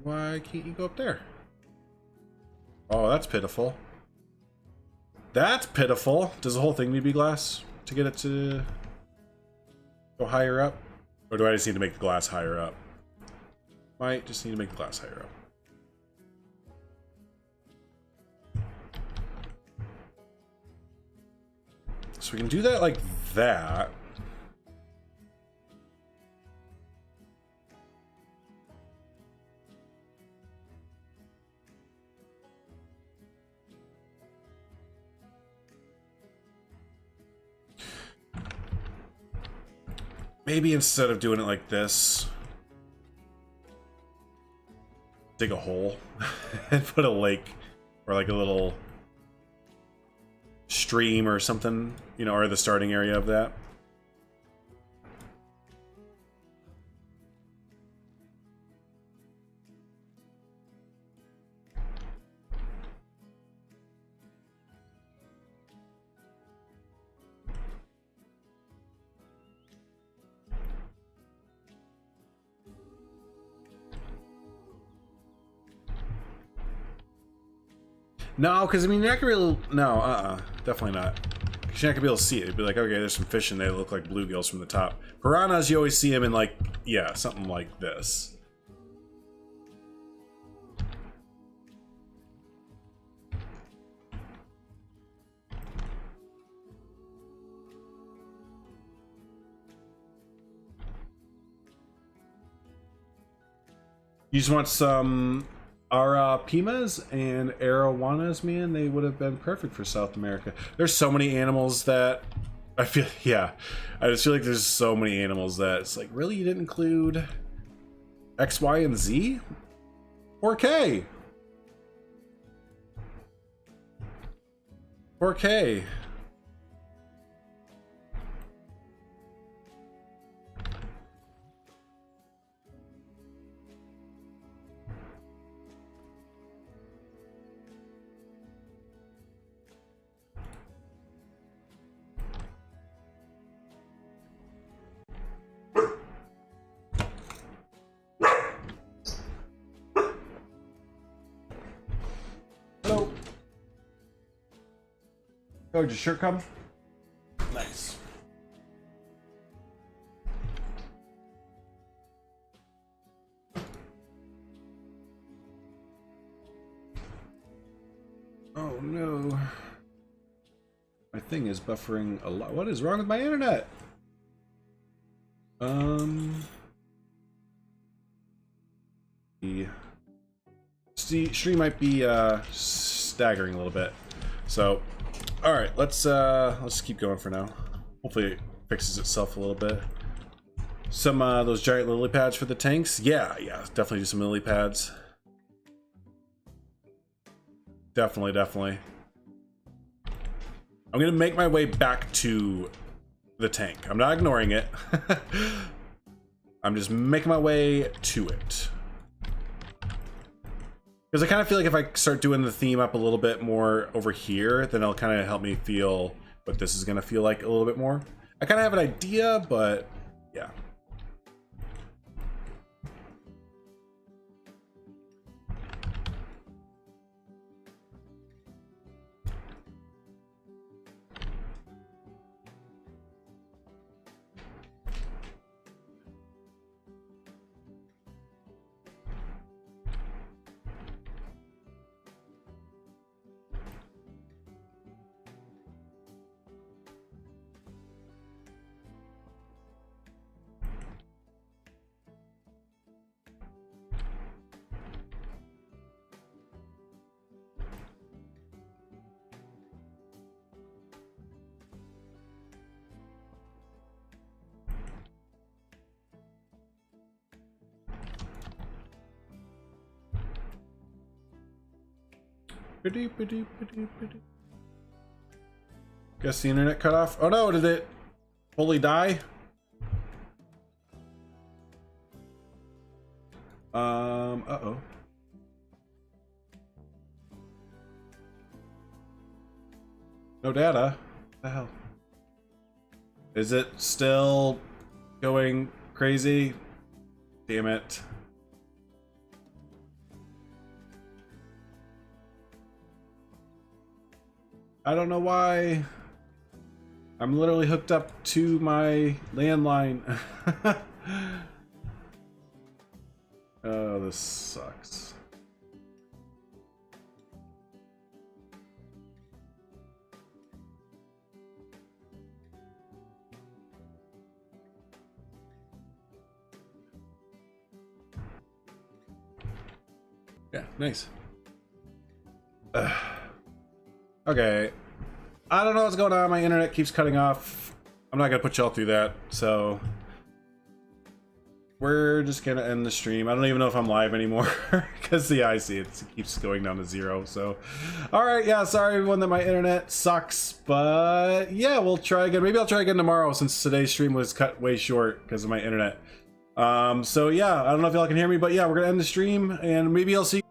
Why can't you go up there? Oh, that's pitiful. That's pitiful. Does the whole thing need to be glass to get it to go higher up? Or do I just need to make the glass higher up? Might just need to make the glass higher up. So we can do that like that. Maybe instead of doing it like this, dig a hole and put a lake or like a little stream or something, you know, or the starting area of that. No, because I mean, you're not gonna be able to, no, definitely not. Because you're not gonna be able to see it. It'd be like, okay, there's some fish and they look like bluegills from the top. Piranhas, you always see them in like, yeah, something like this. You just want some Arapimas and arowanas, man. They would have been perfect for South America. There's so many animals that I feel, yeah, I just feel like there's so many animals that it's like, really, you didn't include X, Y, and Z? Or K? Or K? Hello. Oh, did your shirt come? Nice. Oh no. My thing is buffering a lot. What is wrong with my internet? The stream might be staggering a little bit. So, all right, let's keep going for now. Hopefully it fixes itself a little bit. Some those giant lily pads for the tanks. Yeah, definitely do some lily pads. Definitely. I'm gonna make my way back to the tank. I'm not ignoring it. I'm just making my way to it. Because I kind of feel like if I start doing the theme up a little bit more over here, then it'll kind of help me feel what this is going to feel like a little bit more. I kind of have an idea, but Yeah. Guess the internet cut off. Oh no, did it fully die? Uh-oh. No data? What the hell? Is it still going crazy? Damn it. I don't know why. I'm literally hooked up to my landline. Oh, this sucks. Yeah, nice. Okay. I don't know what's going on. My internet keeps cutting off. I'm not gonna put y'all through that, so we're just gonna end the stream. I don't even know if I'm live anymore because I see it keeps going down to 0. So, all right, yeah. Sorry everyone that my internet sucks, but yeah, we'll try again. Maybe I'll try again tomorrow since today's stream was cut way short because of my internet. So yeah, I don't know if y'all can hear me, but yeah, we're gonna end the stream and maybe I'll see.